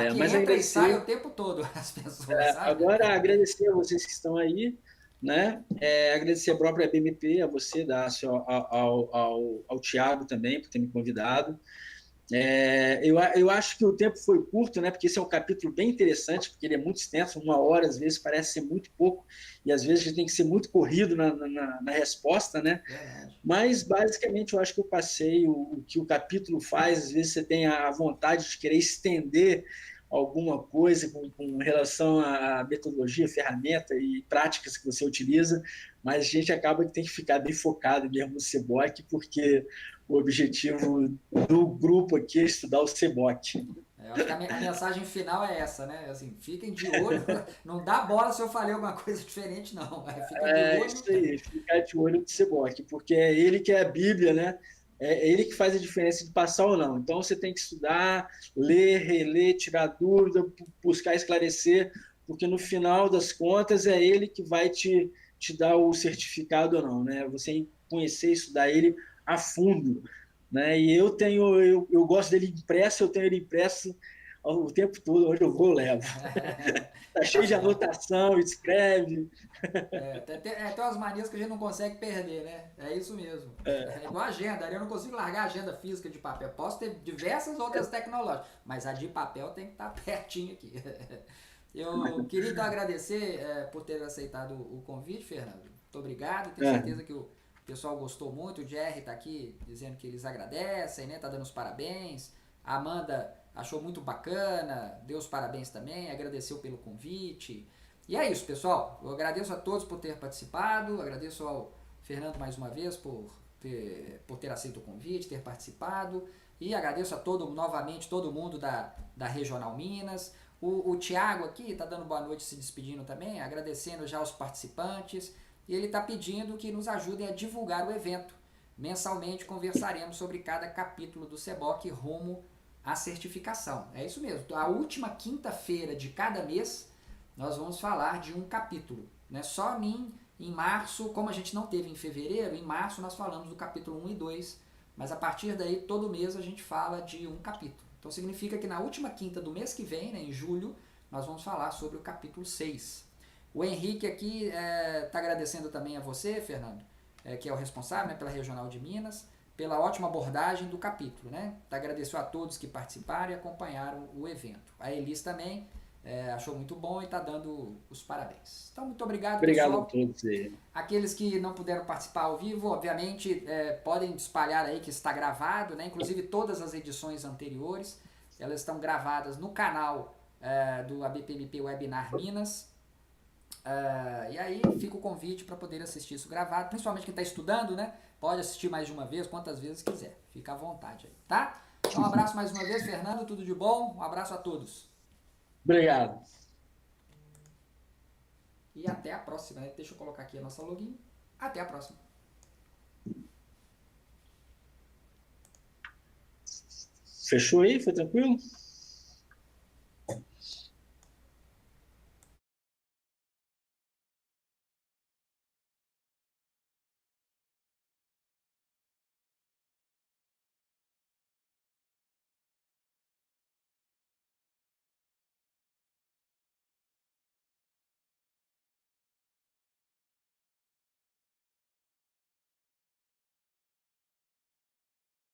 Aqui Mas entra e sai agradecer. o tempo todo as pessoas, sabe? Agora, agradecer a vocês que estão aí, né? Agradecer a própria BMP, a você, Dácio, ao Thiago também, por ter me convidado. Eu acho que o tempo foi curto, né? Porque esse é um capítulo bem interessante, porque ele é muito extenso, 1 hora às vezes parece ser muito pouco, e às vezes a gente tem que ser muito corrido na resposta, né? Verdade. Mas basicamente eu acho que eu passei o que o capítulo faz. Às vezes você tem a vontade de querer estender alguma coisa com relação à metodologia, ferramenta e práticas que você utiliza, mas a gente acaba que tem que ficar bem focado mesmo no CBOC, porque o objetivo do grupo aqui é estudar o CBOC. Eu acho que a mensagem final é essa, né? Assim, fiquem de olho, não dá bola se eu falei alguma coisa diferente, não. Fica de olho. Isso aí, ficar de olho no CBOC, porque é ele que é a Bíblia, né? É ele que faz a diferença de passar ou não. Então você tem que estudar, ler, reler, tirar dúvida, buscar esclarecer, porque no final das contas é ele que vai te dar o certificado ou não, né? Você conhecer, estudar ele a fundo, né? E eu gosto dele impresso, eu tenho ele impresso o tempo todo, onde eu vou, eu levo. Tá Tá cheio de certo. anotação, escreve. Tem umas manias que a gente não consegue perder, né? É isso mesmo. É igual a agenda, eu não consigo largar a agenda física de papel. Posso ter diversas outras tecnológicas, mas a de papel tem que estar pertinho aqui. Eu queria então agradecer por ter aceitado o convite, Fernando. Muito obrigado. Tenho certeza que o pessoal gostou muito. O Jerry está aqui dizendo que eles agradecem, né? Tá dando os parabéns. A Amanda achou muito bacana, deu os parabéns também, agradeceu pelo convite. E é isso, pessoal. Eu agradeço a todos por ter participado, agradeço ao Fernando mais uma vez por ter aceito o convite, ter participado. E agradeço a novamente todo mundo da Regional Minas. O Thiago aqui está dando boa noite, se despedindo também, agradecendo já os participantes. E ele está pedindo que nos ajudem a divulgar o evento. Mensalmente conversaremos sobre cada capítulo do CBOC rumo à certificação. É isso mesmo. A última quinta-feira de cada mês nós vamos falar de um capítulo, né? Só Em março, como a gente não teve em fevereiro, em março nós falamos do capítulo 1 e 2, mas a partir daí todo mês a gente fala de um capítulo. Então significa que na última quinta do mês que vem, né, em julho, nós vamos falar sobre o capítulo 6. O Henrique aqui está agradecendo também a você, Fernando, que é o responsável, né, pela Regional de Minas, pela ótima abordagem do capítulo. Né? Agradeceu a todos que participaram e acompanharam o evento. A Elis também achou muito bom e está dando os parabéns. Então, muito obrigado, Obrigado pessoal. a todos aí. Aqueles que não puderam participar ao vivo, obviamente, podem espalhar aí que está gravado, né? Inclusive todas as edições anteriores, elas estão gravadas no canal do ABPMP Webinar Minas. E aí fica o convite para poder assistir isso gravado, principalmente quem está estudando, né? Pode assistir mais de uma vez, quantas vezes quiser. Fica à vontade aí, tá? Então um abraço mais uma vez, Fernando, tudo de bom? Um abraço a todos. Obrigado. E até a próxima, né? Deixa eu colocar aqui a nossa login. Até a próxima. Fechou aí? Foi tranquilo?